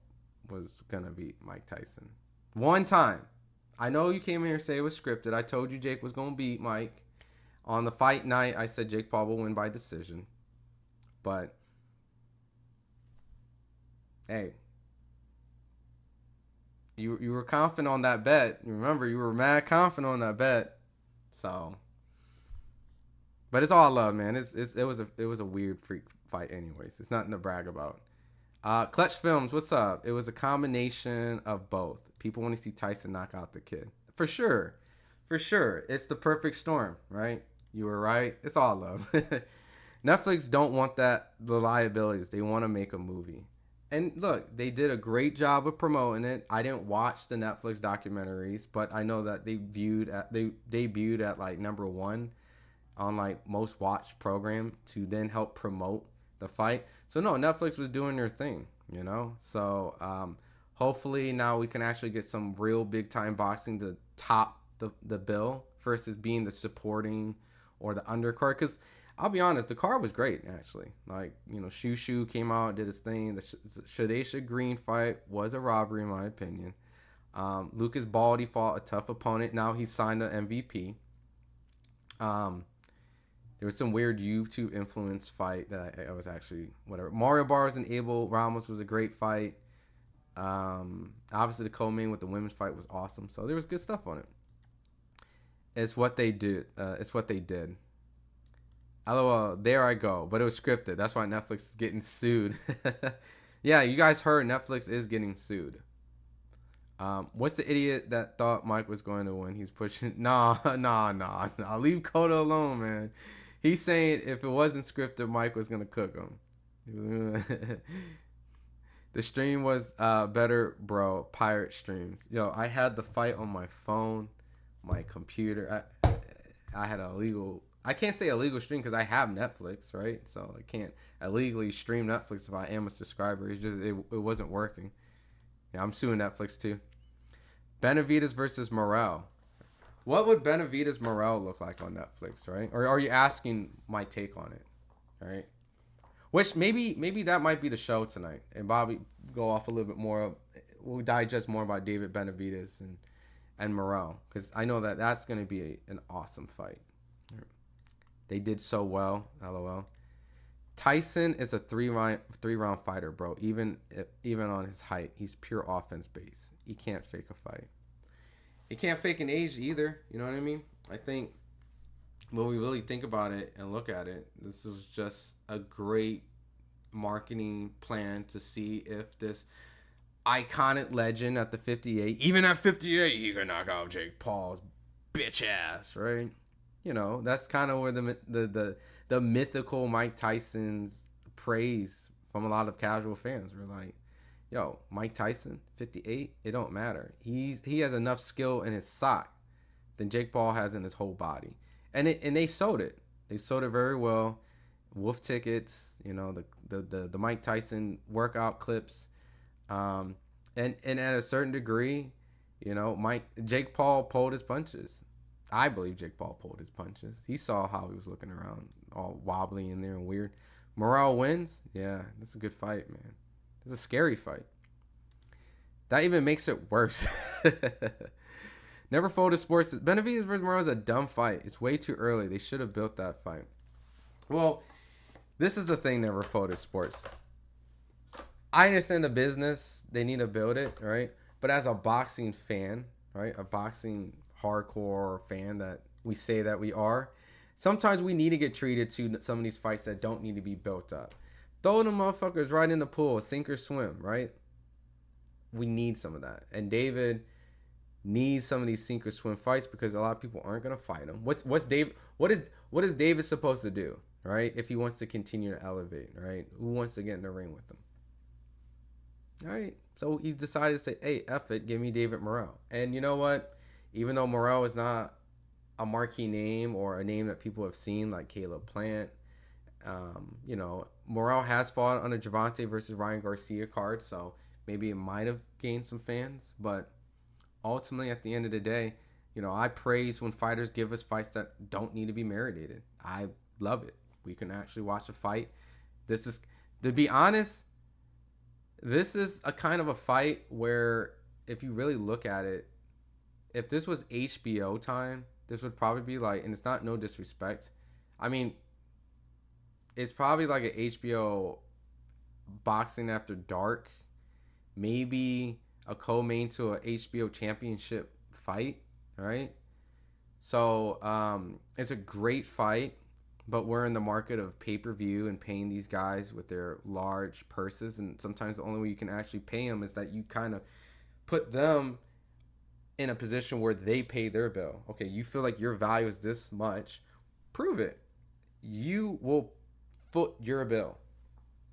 was going to beat Mike Tyson. One time. I know you came here and say it was scripted. I told you Jake was going to beat Mike. On the fight night, I said Jake Paul will win by decision. But hey, you were confident on that bet. You remember, you were mad confident on that bet. So, but it's all love, man. It was a weird freak fight, anyways. It's nothing to brag about. Clutch Films, what's up? It was a combination of both. People want to see Tyson knock out the kid, for sure. It's the perfect storm, right? You were right. It's all love. Netflix don't want the liabilities. They want to make a movie. And look, they did a great job of promoting it. I didn't watch the Netflix documentaries, but I know that they debuted at like number one on like most watched program to then help promote the fight. So no, Netflix was doing their thing, you know. So hopefully now we can actually get some real big time boxing to top the bill versus being the supporting or the undercard. Because I'll be honest, the card was great actually. Like you know, Shushu came out, did his thing. The Shadesha Green fight was a robbery in my opinion. Lucas Baldy fought a tough opponent. Now he's signed an MVP. Um, there was some weird YouTube influence fight that I was actually whatever. Mario Bars and Abel Ramos was a great fight. Obviously the co-main with the women's fight was awesome. So there was good stuff on it. It's what they do. It's what they did. LOL. There I go. But it was scripted. That's why Netflix is getting sued. Yeah, you guys heard Netflix is getting sued. What's the idiot that thought Mike was going to win? He's pushing. Nah. Leave Coda alone, man. He's saying if it wasn't scripted, Mike was gonna cook him. The stream was better, bro. Pirate streams. Yo, I had the fight on my phone, my computer. I had a illegal. I can't say illegal stream because I have Netflix, right? So I can't illegally stream Netflix if I am a subscriber. It's just it wasn't working. Yeah, I'm suing Netflix too. Benavides versus Morel. What would Benavides Morel look like on Netflix, right? Or are you asking my take on it, right? Which maybe that might be the show tonight, and Bobby go off a little bit more. We'll digest more about David Benavides and Morel because I know that that's going to be an awesome fight. They did so well, lol. Tyson is a three round fighter, bro. Even on his height, he's pure offense based. He can't fake a fight. He can't fake an age either. You know what I mean? I think when we really think about it and look at it, this was just a great marketing plan to see if this iconic legend at the 58, even at 58, he could knock out Jake Paul's bitch ass, right? You know, that's kind of where the mythical Mike Tyson's praise from a lot of casual fans were like, yo, Mike Tyson, 58, it don't matter. He has enough skill in his sock than Jake Paul has in his whole body. And they sold it. They sold it very well. Wolf tickets, you know, the Mike Tyson workout clips. And at a certain degree, you know, Jake Paul pulled his punches. I believe Jake Paul pulled his punches. He saw how he was looking around, all wobbly in there and weird. Morale wins. Yeah, that's a good fight, man. It's a scary fight. That even makes it worse. Never folded sports. Benavides versus Morale is a dumb fight. It's way too early. They should have built that fight. Well, this is the thing, Never folded sports. I understand the business. They need to build it, right? But as a boxing fan, right? A boxing hardcore fan that we say that we are, sometimes we need to get treated to some of these fights that don't need to be built up. Throw them motherfuckers right in the pool, sink or swim, right? We need some of that. And David needs some of these sink or swim fights because a lot of people aren't gonna fight him. What is David supposed to do, right? If he wants to continue to elevate, right? Who wants to get in the ring with him? All right. So he's decided to say, hey, F it, give me David Morrell. And you know what? Even though Morrell is not a marquee name or a name that people have seen like Caleb Plant, you know, Morrell has fought on a Javante versus Ryan Garcia card, so maybe it might have gained some fans. But ultimately, at the end of the day, you know, I praise when fighters give us fights that don't need to be marinated. I love it. We can actually watch a fight. This is, to be honest, this is a kind of a fight where if you really look at it, if this was HBO time, this would probably be like, and it's not no disrespect. I mean, it's probably like an HBO Boxing After Dark, maybe a co-main to a HBO Championship fight, right? So it's a great fight, but we're in the market of pay-per-view and paying these guys with their large purses, and sometimes the only way you can actually pay them is that you kind of put them in a position where they pay their bill. Okay, you feel like your value is this much, prove it. You will foot your bill.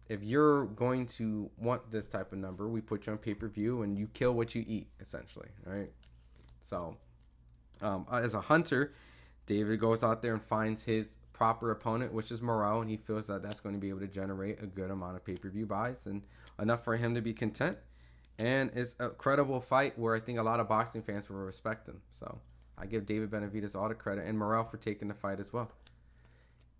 if you're going to want this type of number, we put you on pay-per-view and you kill what you eat, essentially, right? So, as a hunter, David goes out there and finds his proper opponent, which is Morrell, and he feels that that's going to be able to generate a good amount of pay-per-view buys and enough for him to be content. And it's a credible fight where I think a lot of boxing fans will respect him. So I give David Benavidez all the credit and Morrell for taking the fight as well.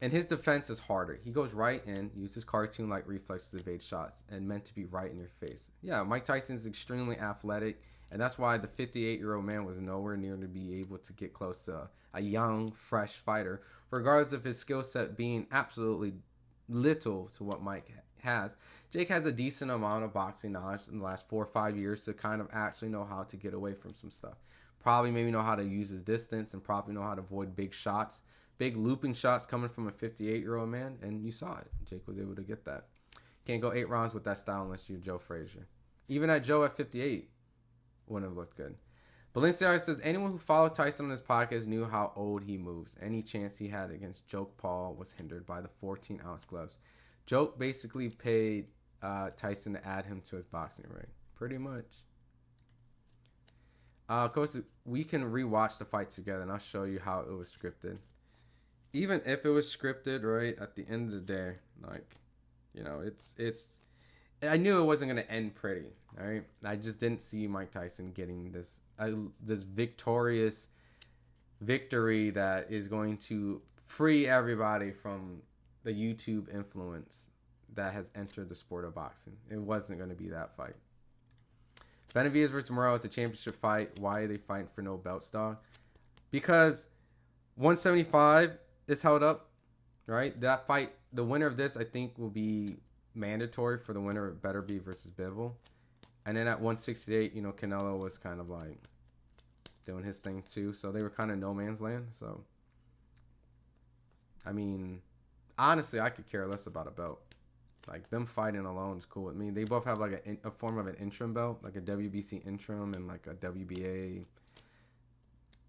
And his defense is harder. He goes right in, uses cartoon-like reflexes to evade shots, and meant to be right in your face. Yeah, Mike Tyson's extremely athletic, and that's why the 58-year-old man was nowhere near to be able to get close to a young, fresh fighter, regardless of his skill set being absolutely little to what Mike has. Jake has a decent amount of boxing knowledge in the last 4 or 5 years to kind of actually know how to get away from some stuff. Probably maybe know how to use his distance and probably know how to avoid big shots. Big looping shots coming from a 58-year-old man, and you saw it. Jake was able to get that. Can't go 8 rounds with that style unless you're Joe Frazier. Even at Joe at 58, wouldn't have looked good. Balenciaga says, anyone who followed Tyson on his podcast knew how old he moves. Any chance he had against Joke Paul was hindered by the 14-ounce gloves. Joke basically paid Tyson to add him to his boxing ring. Pretty much. Coach, we can rewatch the fight together, and I'll show you how it was scripted. Even if it was scripted, right, at the end of the day, like, you know, it's I knew it wasn't going to end pretty, all right? I just didn't see Mike Tyson getting this victorious victory that is going to free everybody from the YouTube influence that has entered the sport of boxing. It wasn't going to be that fight. Benavidez versus Morrell is a championship fight. Why are they fighting for no belts, dog? Because 175 is held up, right? That fight, the winner of this, I think, will be mandatory for the winner of Beterbiev versus Bivol. And then at 168, you know, Canelo was kind of like doing his thing too. So they were kind of no man's land. So, I mean, honestly, I could care less about a belt. Like, them fighting alone is cool with me. They both have like a form of an interim belt, like a WBC interim and like a WBA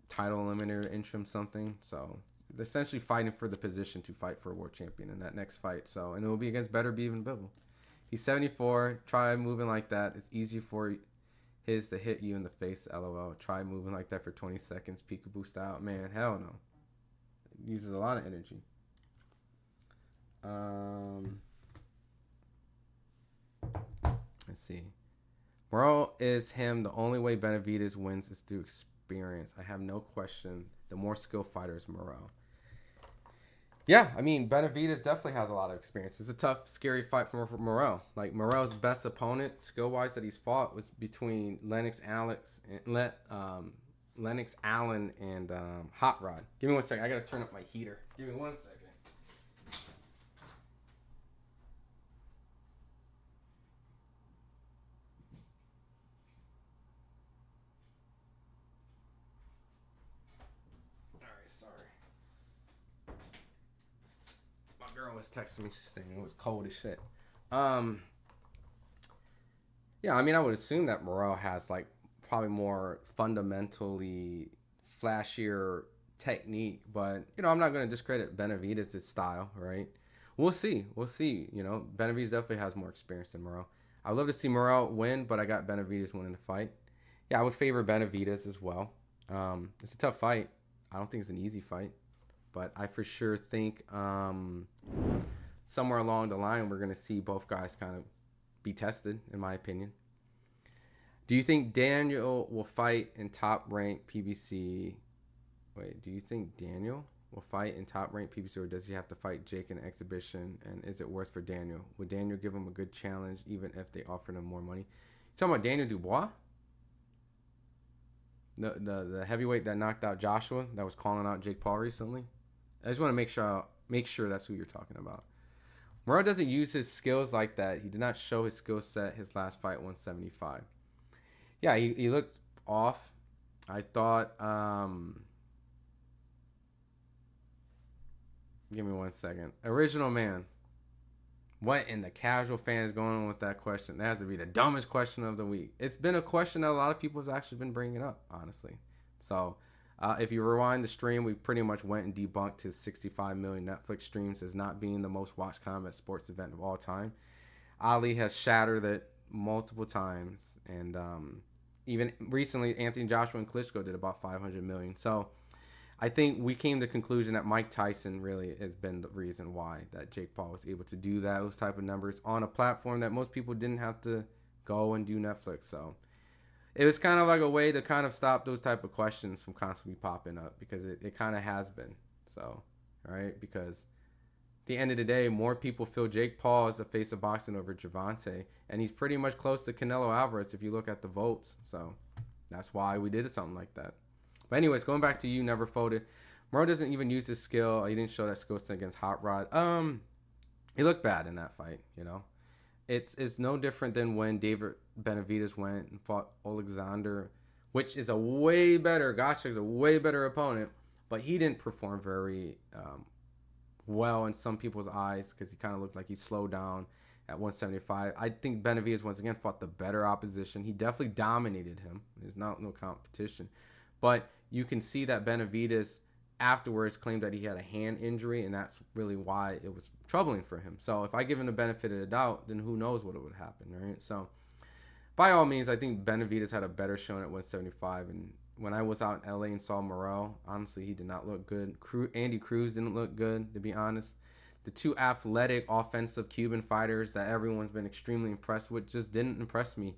title eliminator interim something. So they're essentially fighting for the position to fight for a world champion in that next fight. So, and it will be against Beterbiev and Bivol. He's 74. Try moving like that. It's easy for his to hit you in the face. LOL. Try moving like that for 20 seconds. Peekaboo style. Man, hell no. It uses a lot of energy. Let's see. Morrell is him. The only way Benavidez wins is through experience. I have no question. The more skilled fighter is Morrell. Yeah, I mean, Benavidez definitely has a lot of experience. It's a tough, scary fight for Morrell. Like, Morrell's best opponent, skill-wise, that he's fought was between Lennox Allen and Hot Rod. Give me 1 second. I got to turn up my heater. Give me 1 second. Girl was texting me saying it was cold as shit. Yeah, I mean, I would assume that Morrell has like probably more fundamentally flashier technique, but you know, I'm not going to discredit Benavidez' style, right? We'll see. We'll see. You know, Benavidez definitely has more experience than Morrell. I'd love to see Morrell win, but I got Benavidez winning the fight. Yeah, I would favor Benavidez as well. It's a tough fight. I don't think it's an easy fight. But I for sure think somewhere along the line we're going to see both guys kind of be tested, in my opinion. Do you think Daniel will fight in top-ranked PBC? Wait, do you think Daniel will fight in top-ranked PBC, or does he have to fight Jake in an exhibition? And is it worth for Daniel? Would Daniel give him a good challenge even if they offered him more money? You talking about Daniel Dubois? The heavyweight that knocked out Joshua, that was calling out Jake Paul recently? I just want to make sure that's who you're talking about. Morrell doesn't use his skills like that. He did not show his skill set his last fight, 175. Yeah, he looked off. I thought, give me 1 second. Original man. What in the casual fans going on with that question? That has to be the dumbest question of the week. It's been a question that a lot of people have actually been bringing up, honestly. So, if you rewind the stream, we pretty much went and debunked his 65 million Netflix streams as not being the most watched combat sports event of all time. Ali has shattered it multiple times, and even recently, Anthony Joshua and Klitschko did about 500 million. So I think we came to the conclusion that Mike Tyson really has been the reason why that Jake Paul was able to do those type of numbers on a platform that most people didn't have to go and do Netflix. So it was kind of like a way to kind of stop those type of questions from constantly popping up, because it kind of has been. So, right? Because at the end of the day, more people feel Jake Paul is the face of boxing over Gervonta, and he's pretty much close to Canelo Alvarez if you look at the votes. So that's why we did something like that. But anyways, going back to you, never folded. Murrow doesn't even use his skill. He didn't show that skill set against Hot Rod. He looked bad in that fight. You know, it's no different than when David Benavidez went and fought Alexander, which is a way better. Goshek's a way better opponent, but he didn't perform very well in some people's eyes because he kind of looked like he slowed down at 175. I think Benavidez once again fought the better opposition. He definitely dominated him. There's no competition, but you can see that Benavidez afterwards claimed that he had a hand injury, and that's really why it was troubling for him. So if I give him the benefit of the doubt, then who knows what would happen, right? So by all means, I think Benavidez had a better showing at 175. And when I was out in LA and saw Morrell, honestly, he did not look good. Andy Cruz didn't look good, to be honest. The two athletic, offensive Cuban fighters that everyone's been extremely impressed with just didn't impress me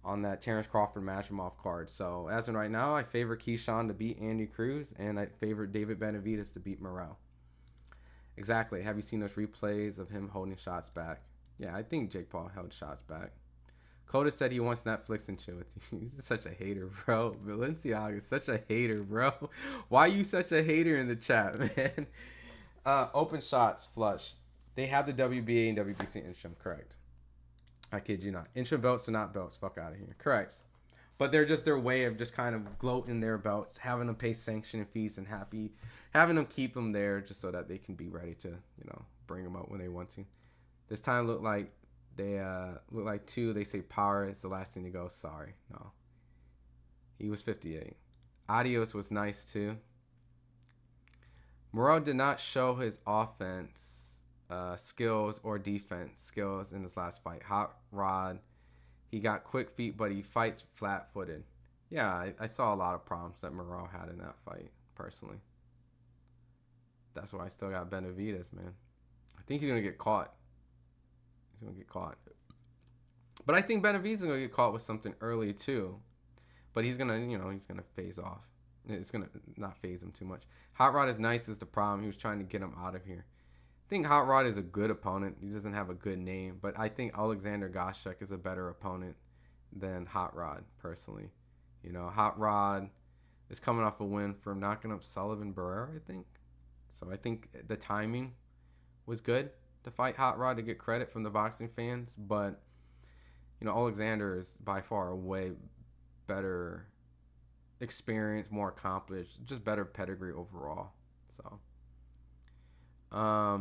on that Terrence Crawford Mashimov card. So as of right now, I favor Keyshawn to beat Andy Cruz, and I favor David Benavidez to beat Morrell. Exactly. Have you seen those replays of him holding shots back? Yeah, I think Jake Paul held shots back. Coda said he wants Netflix and chill with you. He's just such a hater, bro. Balenciaga is such a hater, bro. Why are you such a hater in the chat, man? Open shots, flush. They have the WBA and WBC Intrum, correct. I kid you not. Intrum belts are not belts. Fuck out of here. Correct. But they're just their way of just kind of gloating their belts, having them pay sanction fees and having them keep them there just so that they can be ready to, bring them up when they want to. This time looked like they look like two. They say power is the last thing to go. Sorry. No. He was 58. Adios was nice too. Morrell did not show his offense skills or defense skills in his last fight. Hot Rod. He got quick feet, but he fights flat-footed. Yeah, I saw a lot of problems that Morrell had in that fight, personally. That's why I still got Benavidez, man. I think he's going to get caught. He's going to get caught. But I think Benavidez is going to get caught with something early, too. But he's going to, he's going to phase off. It's going to not phase him too much. Hot Rod is nice is the problem. He was trying to get him out of here. I think Hot Rod is a good opponent. He doesn't have a good name, but I think Alexander Goshek is a better opponent than Hot Rod, personally. Hot Rod is coming off a win from knocking up Sullivan Barrera, I think. So I think the timing was good to fight Hot Rod to get credit from the boxing fans, but Alexander is by far a way better experience, more accomplished, just better pedigree overall. So I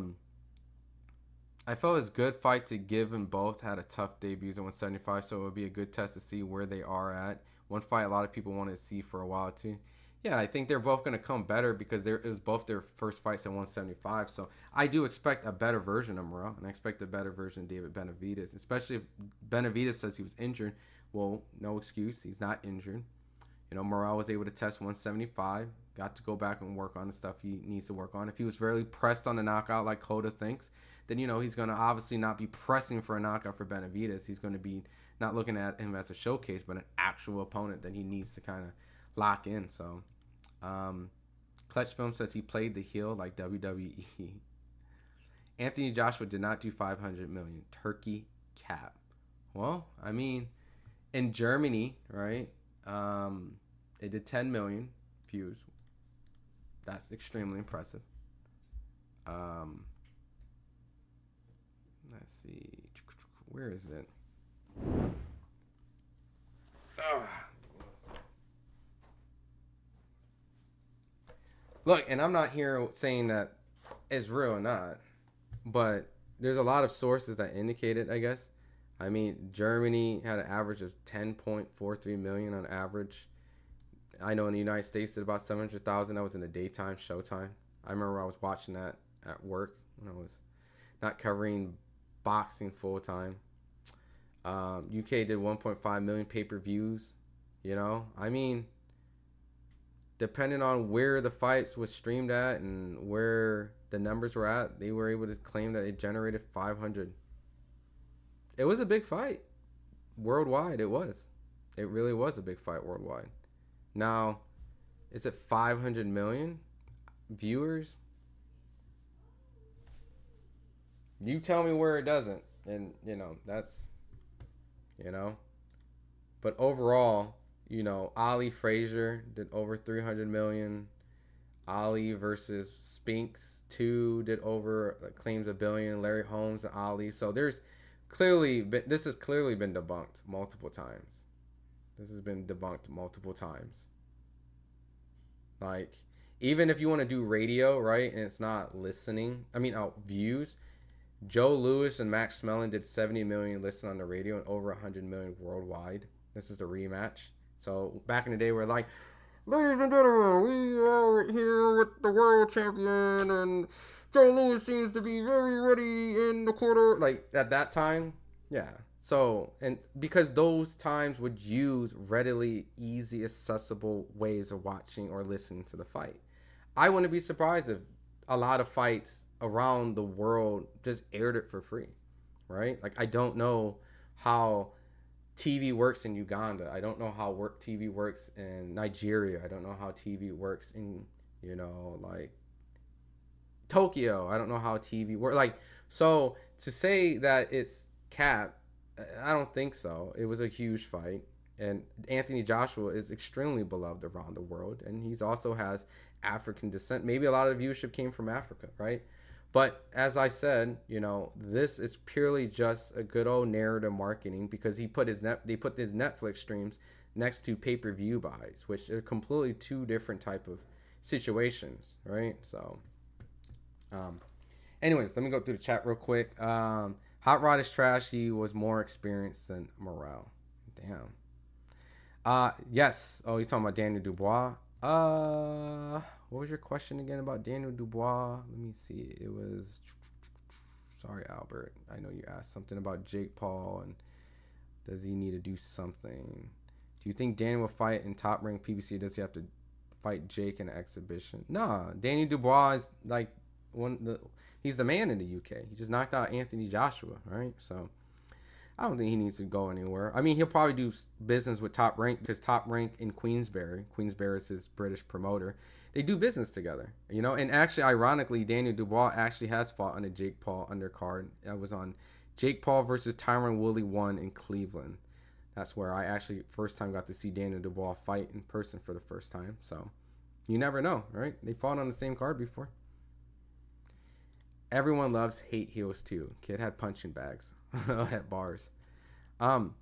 felt it was a good fight to give them both. Had a tough debuts at 175, so it would be a good test to see where they are at. One fight a lot of people wanted to see for a while too. Yeah, I think they're both going to come better because it was both their first fights at 175. So I do expect a better version of Morrell, and I expect a better version of David Benavidez, especially if Benavidez says he was injured. Well, no excuse. He's not injured. Morrell was able to test 175, got to go back and work on the stuff he needs to work on. If he was very pressed on the knockout like Coda thinks, then, he's going to obviously not be pressing for a knockout for Benavidez. He's going to be not looking at him as a showcase, but an actual opponent that he needs to kind of lock in. So, Clutch Film says he played the heel like WWE. Anthony Joshua did not do 500 million. Turkey cap. Well, I mean, in Germany, right? It did 10 million views. That's extremely impressive. Let's see. Where is it? Look, and I'm not here saying that it's real or not, but there's a lot of sources that indicate it, I guess. I mean, Germany had an average of 10.43 million on average. I know in the United States did about 700,000. That was in the daytime, showtime. I remember I was watching that at work when I was not covering boxing full time. UK did 1.5 million pay-per-views. You know, I mean, depending on where the fights was streamed at and where the numbers were at, they were able to claim that it generated 500. It was a big fight worldwide. It was. It really was a big fight worldwide. Now, is it 500 million viewers? You tell me where it doesn't, and that's you know. But overall, Ali Frazier did over 300 million. Ali versus Spinks 2 did over claims a billion. Larry Holmes and Ali. So this has clearly been debunked multiple times. This has been debunked multiple times. Like, even if you want to do radio, right, and it's not listening, views. Joe Louis and Max Mellon did 70 million listened on the radio and over 100 million worldwide. This is the rematch. So back in the day, we're like, ladies and gentlemen, we are here with the world champion, and Joe Louis seems to be very ready in the quarter. Like, at that time, yeah. So, and because those times would use readily, easy, accessible ways of watching or listening to the fight. I wouldn't be surprised if a lot of fights around the world just aired it for free, right? Like, I don't know how TV works in Uganda. I don't know how TV works in Nigeria. I don't know how TV works in, like Tokyo. I don't know how TV works. Like, so to say that it's capped, I don't think so. It was a huge fight. And Anthony Joshua is extremely beloved around the world. And he's also has African descent. Maybe a lot of the viewership came from Africa, right? But as I said, this is purely just a good old narrative marketing, because they put his Netflix streams next to pay-per-view buys, which are completely two different type of situations, right? So, anyways, let me go through the chat real quick. Hot Rod is trash. He was more experienced than Morale. Damn. Yes. Oh, he's talking about Daniel Dubois. What was your question again about Daniel Dubois? Let me see. It was, sorry, Albert. I know you asked something about Jake Paul and does he need to do something? Do you think Daniel will fight in top rank PBC? Does he have to fight Jake in an exhibition? Nah, Daniel Dubois is like he's the man in the UK. He just knocked out Anthony Joshua, right? So I don't think he needs to go anywhere. I mean, he'll probably do business with Top Rank, because Top Rank in Queensberry is his British promoter. They do business together, And actually, ironically, Daniel Dubois actually has fought on a Jake Paul undercard. That was on Jake Paul versus Tyron Woodley 1 in Cleveland. That's where I actually first time got to see Daniel Dubois fight in person for the first time. So you never know, right? They fought on the same card before. Everyone loves hate heels too. Kid had punching bags at bars. Khan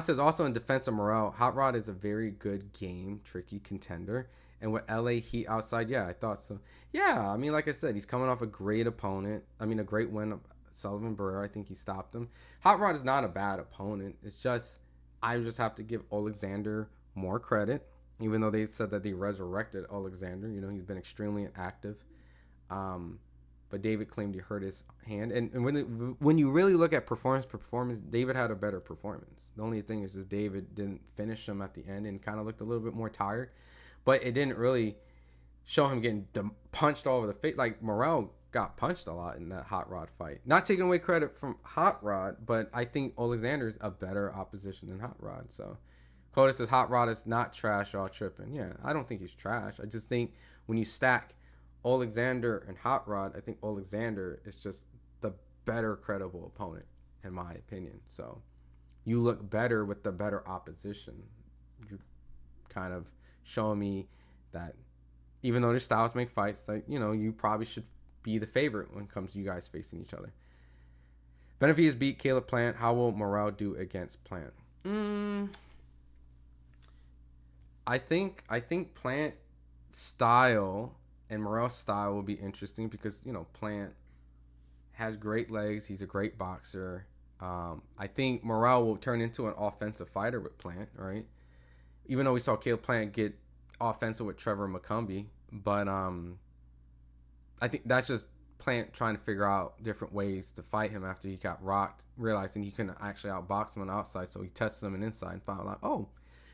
says, also in defense of Morale, Hot Rod is a very good game, tricky contender. And with LA Heat outside, yeah, I thought so. Yeah, I mean, like I said, he's coming off a great opponent. I mean, a great win. Sullivan Barrera, I think he stopped him. Hot Rod is not a bad opponent. It's just, I just have to give Alexander more credit, even though they said that they resurrected Alexander. He's been extremely active. But David claimed he hurt his hand. And when you really look at performance, David had a better performance. The only thing is just David didn't finish him at the end and kind of looked a little bit more tired. But it didn't really show him getting punched all over the face. Like, Morel got punched a lot in that Hot Rod fight. Not taking away credit from Hot Rod, but I think Alexander's a better opposition than Hot Rod. So Coda says Hot Rod is not trash, all tripping. Yeah, I don't think he's trash. I just think when you stack Alexander and Hot Rod, I think Alexander is just the better credible opponent, in my opinion. So you look better with the better opposition. You kind of showing me that even though their styles make fights, like, you probably should be the favorite when it comes to you guys facing each other. Benavidez beat Caleb Plant. How will Morale do against Plant? I think Plant style and Morale's style will be interesting because, Plant has great legs. He's a great boxer. I think Morale will turn into an offensive fighter with Plant, right? Even though we saw Caleb Plant get offensive with Trevor McCumbee. But I think that's just Plant trying to figure out different ways to fight him after he got rocked, realizing he couldn't actually outbox him on the outside, so he tested him on inside and found out, oh,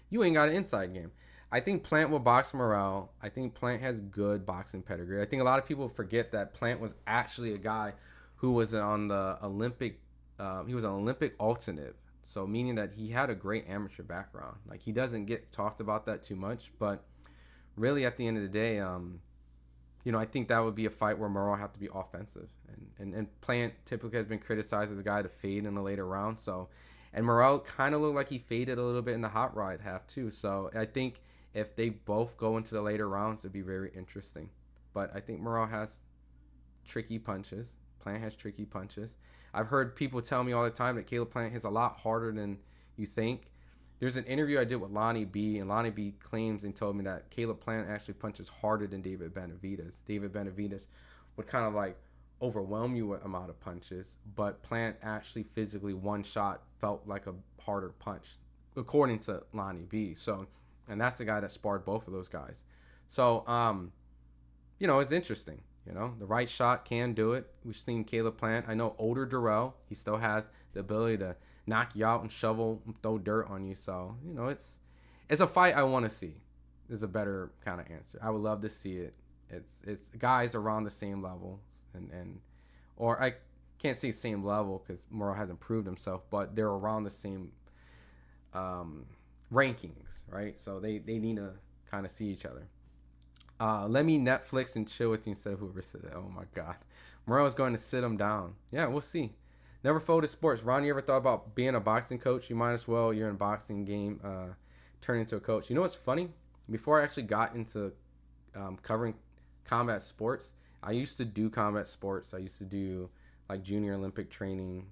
you ain't got an inside game. I think Plant will box Morrell. I think Plant has good boxing pedigree. I think a lot of people forget that Plant was actually a guy who was on the Olympic. He was an Olympic alternative, so meaning that he had a great amateur background. Like he doesn't get talked about that too much, but really at the end of the day, I think that would be a fight where Morrell have to be offensive, and Plant typically has been criticized as a guy to fade in the later round. So, and Morrell kind of looked like he faded a little bit in the hot ride half too. So I think if they both go into the later rounds, it'd be very interesting. But I think Morrell has tricky punches. Plant has tricky punches. I've heard people tell me all the time that Caleb Plant hits a lot harder than you think. There's an interview I did with Lonnie B, and Lonnie B claims and told me that Caleb Plant actually punches harder than David Benavidez. David Benavidez would kind of like overwhelm you with amount of punches, but Plant actually physically one shot felt like a harder punch, according to Lonnie B. So, and that's the guy that sparred both of those guys. So, it's interesting. The right shot can do it. We've seen Caleb Plant. I know older Durrell, he still has the ability to knock you out and shovel and throw dirt on you. So, it's a fight I want to see. Is a better kind of answer. I would love to see it. It's guys around the same level or I can't say same level because Morrell hasn't proved himself, but they're around the same rankings, right? So they need to kind of see each other. Let me Netflix and chill with you instead of whoever said that. Oh my God. Morrell's going to sit him down. Yeah, we'll see. Never folded sports. Ron, you ever thought about being a boxing coach? You might as well. You're in a boxing game. Turn into a coach. You know what's funny? Before I actually got into covering combat sports, I used to do combat sports. I used to do like junior Olympic training.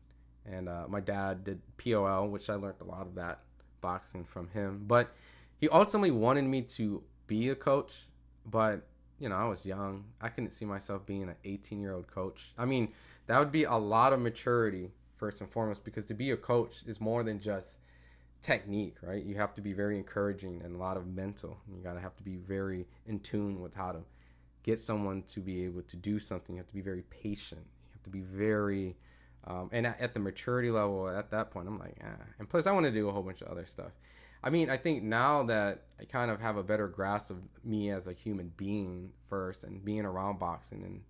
And my dad did POL, which I learned a lot of that boxing from him. But he ultimately wanted me to be a coach. But, I was young. I couldn't see myself being an 18-year-old coach. I mean, that would be a lot of maturity, first and foremost, because to be a coach is more than just technique, right? You have to be very encouraging and a lot of mental. You got to have to be very in tune with how to get someone to be able to do something. You have to be very patient. You have to be very, and at the maturity level at that point, I'm like, And plus, I want to do a whole bunch of other stuff. I mean, I think now that I kind of have a better grasp of me as a human being first and being around boxing and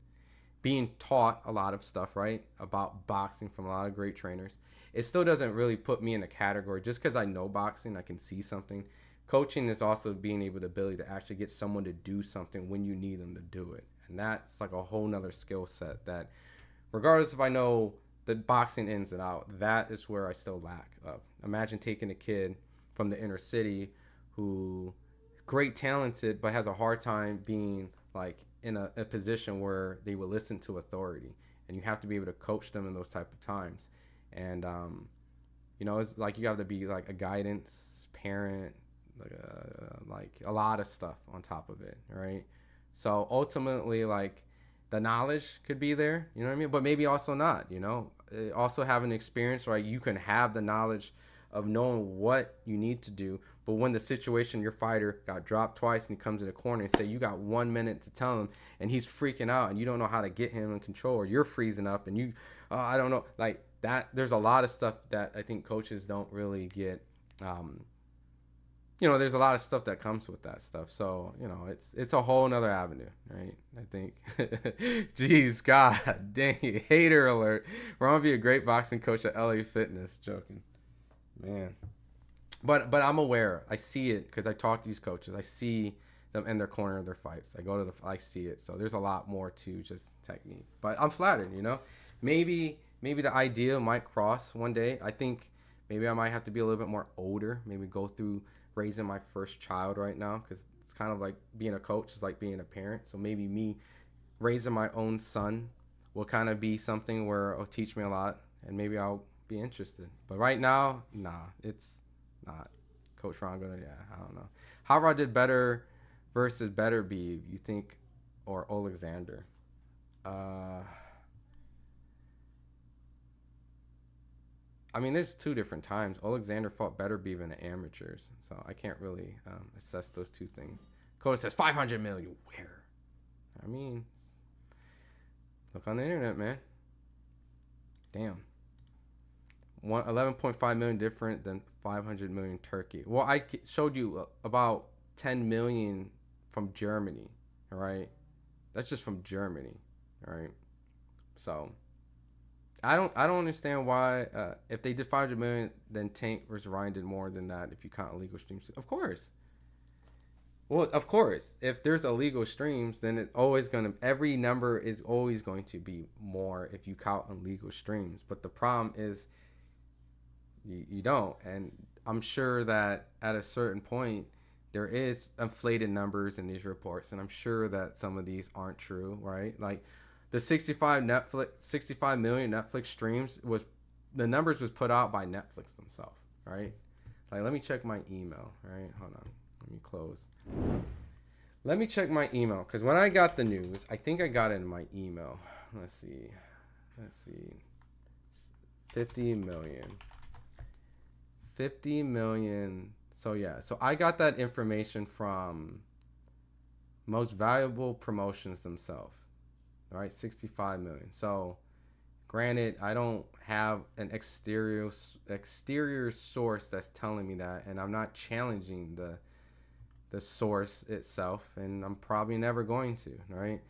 being taught a lot of stuff, right, about boxing from a lot of great trainers, it still doesn't really put me in a category. Just because I know boxing, I can see something. Coaching is also being able, the ability to actually get someone to do something when you need them to do it. And that's like a whole nother skill set that, regardless if I know the boxing ins and out, that is where I still lack of. Imagine taking a kid from the inner city who great talented but has a hard time being like in a position where they will listen to authority, and you have to be able to coach them in those type of times. And it's like you have to be like a guidance parent, like a lot of stuff on top of it, right? So ultimately, like, the knowledge could be there, you know what I mean, but maybe also not. Also having experience, right? You can have the knowledge of knowing what you need to do, but when the situation, your fighter got dropped twice and he comes in the corner and say you got 1 minute to tell him, and he's freaking out and you don't know how to get him in control, or you're freezing up and you I don't know, like that. There's a lot of stuff that I think coaches don't really get. There's a lot of stuff that comes with that stuff. So, it's a whole nother avenue, right? I think. Jeez, God dang it. Hater alert. We're going to be a great boxing coach at LA Fitness. Joking. Man. But I'm aware. I see it because I talk to these coaches. I see them in their corner of their fights. I see it. So there's a lot more to just technique. But I'm flattered, Maybe the idea might cross one day. I think maybe I might have to be a little bit more older. Maybe go through raising my first child right now, because it's kind of like being a coach is like being a parent. So maybe me raising my own son will kind of be something where it'll teach me a lot, and maybe I'll be interested. But right now, nah, it's not. Coach Ron gonna, I don't know. Hot Rod did better versus Better Be, you think, or Alexander? I mean, there's two different times. Alexander fought Better Be than the amateurs, so I can't really assess those two things. Coda says 500 million. Where? I mean, Look on the internet, man. Damn. 11.5 million different than 500 million Turkey. Well, I showed you about 10 million from Germany. All right, that's just from Germany. All right, so I don't understand why if they did 500 million, then Tank versus Ryan did more than that if you count illegal streams. Of course. Well, of course, if there's illegal streams, then it's always gonna every number is always going to be more if you count illegal streams. But the problem is you don't, and I'm sure that at a certain point there is inflated numbers in these reports, and I'm sure that some of these aren't true, right? Like the 65 million Netflix streams was the numbers was put out by Netflix themselves, right? Like let me check my email, right? Hold on, let me close. Let me check my email because when I got the news, I think I got it in my email. Let's see, 50 million. 50 million. So yeah, so I got that information from Most Valuable Promotions themselves. All right, 65 million. So granted, I don't have an exterior source that's telling me that, and I'm not challenging the source itself, and I'm probably never going to, right?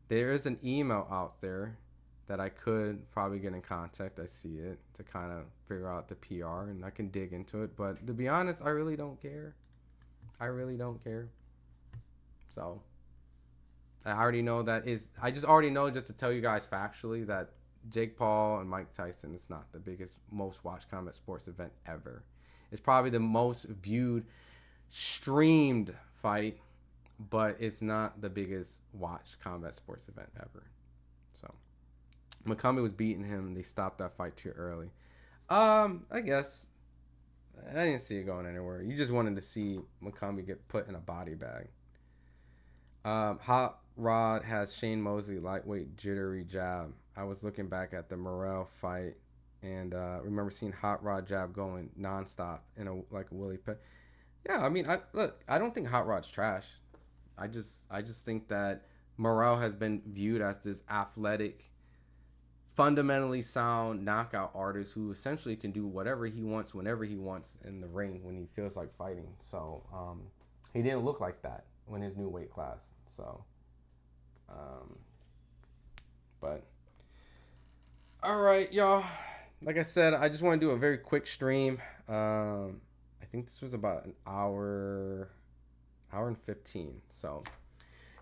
There is an email out there that I could probably get in contact. I see it to kind of figure out the PR, and I can dig into it. But to be honest, I really don't care. I really don't care. So I already know that is. I just already know, just to tell you guys factually, that Jake Paul and Mike Tyson is not the biggest, most watched combat sports event ever. It's probably the most viewed, streamed fight, but it's not the biggest watched combat sports event ever. So McCombie was beating him. They stopped that fight too early. I guess I didn't see it going anywhere. You just wanted to see McCombie get put in a body bag. Hot Rod has Shane Mosley lightweight jittery jab. I was looking back at the Morrell fight and remember seeing Hot Rod jab going nonstop in a Willie pit. Yeah, I mean, I don't think Hot Rod's trash. I just think that Morrell has been viewed as this athletic, fundamentally sound knockout artist who essentially can do whatever he wants whenever he wants in the ring when he feels like fighting. So he didn't look like that when his new weight class. So, but all right, y'all. Like I said, I just want to do a very quick stream. I think this was about an hour and 15. So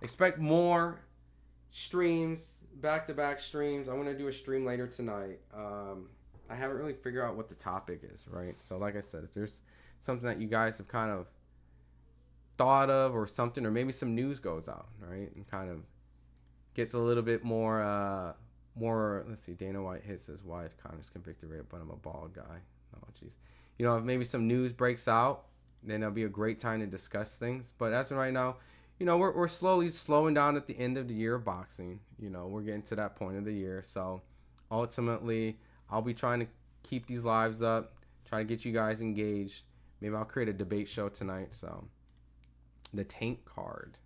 expect more streams, back-to-back streams. I'm gonna do a stream later tonight. I haven't really figured out what the topic is, right? So like I said, if there's something that you guys have kind of thought of or something, or maybe some news goes out, right, and kind of gets a little bit more let's see, Dana White hits his wife, Connor's convicted rape, but I'm a bald guy. Oh jeez. You know, if maybe some news breaks out, then it'll be a great time to discuss things. But as of right now, you know, we're slowing down at the end of the year of boxing. You know, we're getting to that point of the year. So ultimately, I'll be trying to keep these lives up, try to get you guys engaged. Maybe I'll create a debate show tonight. So the Tank card.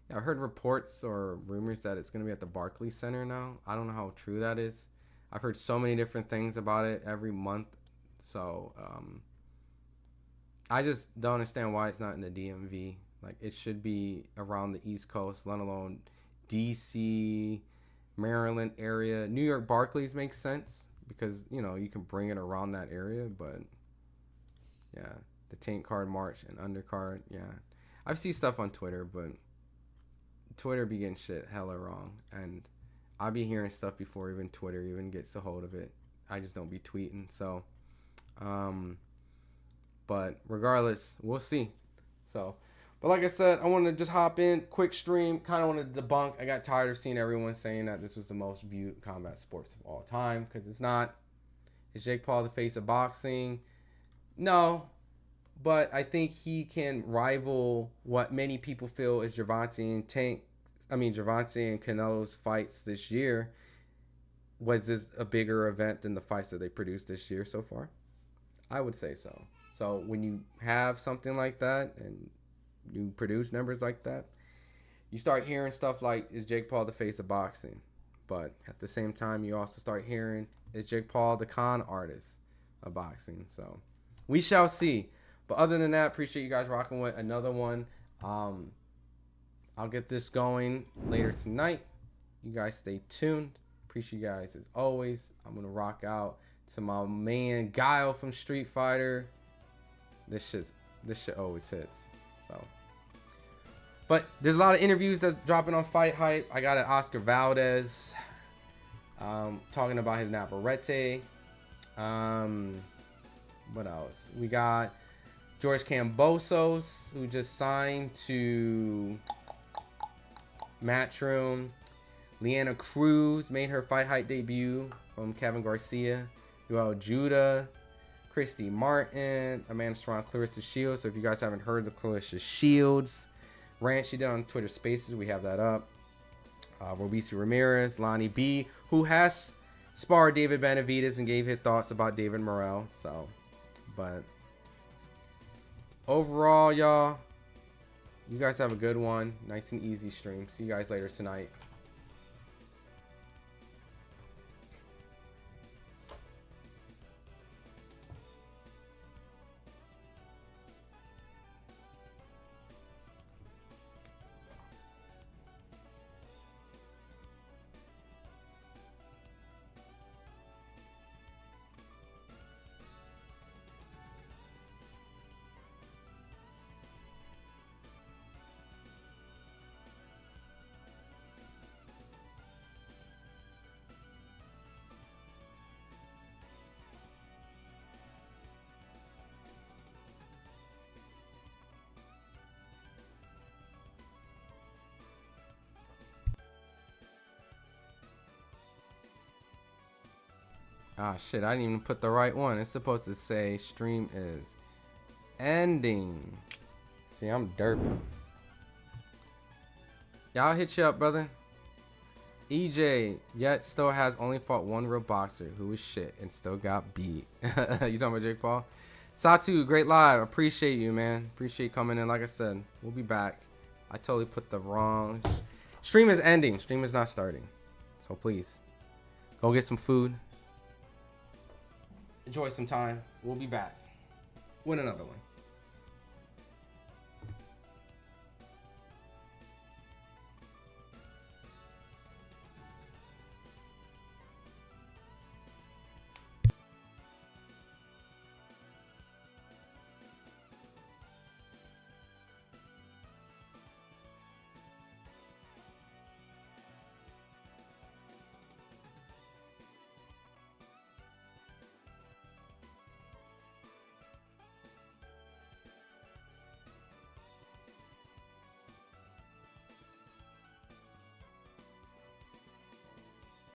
Yeah, I heard reports or rumors that it's going to be at the Barclays Center now. I don't know how true that is. I've heard so many different things about it every month. So I just don't understand why it's not in the DMV. Like, it should be around the East Coast, let alone DC, Maryland area. New York Barclays makes sense because, you know, you can bring it around that area. But, yeah, the Tank card march and undercard, yeah. I've seen stuff on Twitter, but Twitter be getting shit hella wrong. And I be hearing stuff before even Twitter even gets a hold of it. I just don't be tweeting. So, but regardless, we'll see. So, but like I said, I wanted to just hop in, quick stream, kind of wanted to debunk. I got tired of seeing everyone saying that this was the most viewed combat sports of all time, because it's not. Is Jake Paul the face of boxing? No, but I think he can rival what many people feel is Gervonta and Canelo's fights this year. Was this a bigger event than the fights that they produced this year so far? I would say so. So when you have something like that and you produce numbers like that, you start hearing stuff like, is Jake Paul the face of boxing? But at the same time, you also start hearing, is Jake Paul the con artist of boxing? So we shall see. But other than that, appreciate you guys rocking with another one. I'll get this going later tonight. You guys stay tuned. Appreciate you guys as always. I'm gonna rock out to my man Guile from Street Fighter. This shit always hits. So, but there's a lot of interviews that's dropping on FightHype. I got an Oscar Valdez talking about his Navarrete. What else? We got George Kambosos, who just signed to Matchroom. Leanna Cruz made her FightHype debut from Kevin Garcia. Joel Judah, Christy Martin, Amanda Strong, Clarissa Shields. So if you guys haven't heard the Clarissa Shields rant she did on Twitter Spaces, we have that up. Robici Ramirez, Lonnie B, who has sparred David Benavidez and gave his thoughts about David Morrell. So, but overall, y'all, you guys have a good one. Nice and easy stream. See you guys later tonight. Ah, shit, I didn't even put the right one. It's supposed to say stream is ending. See, I'm derping. Yeah, I'll hit you up, brother. EJ, yet still has only fought one real boxer who was shit and still got beat. You talking about Jake Paul? Satu, great live. Appreciate you, man. Appreciate you coming in. Like I said, we'll be back. I totally put the wrong... Stream is ending. Stream is not starting. So please, go get some food. Enjoy some time. We'll be back with another one.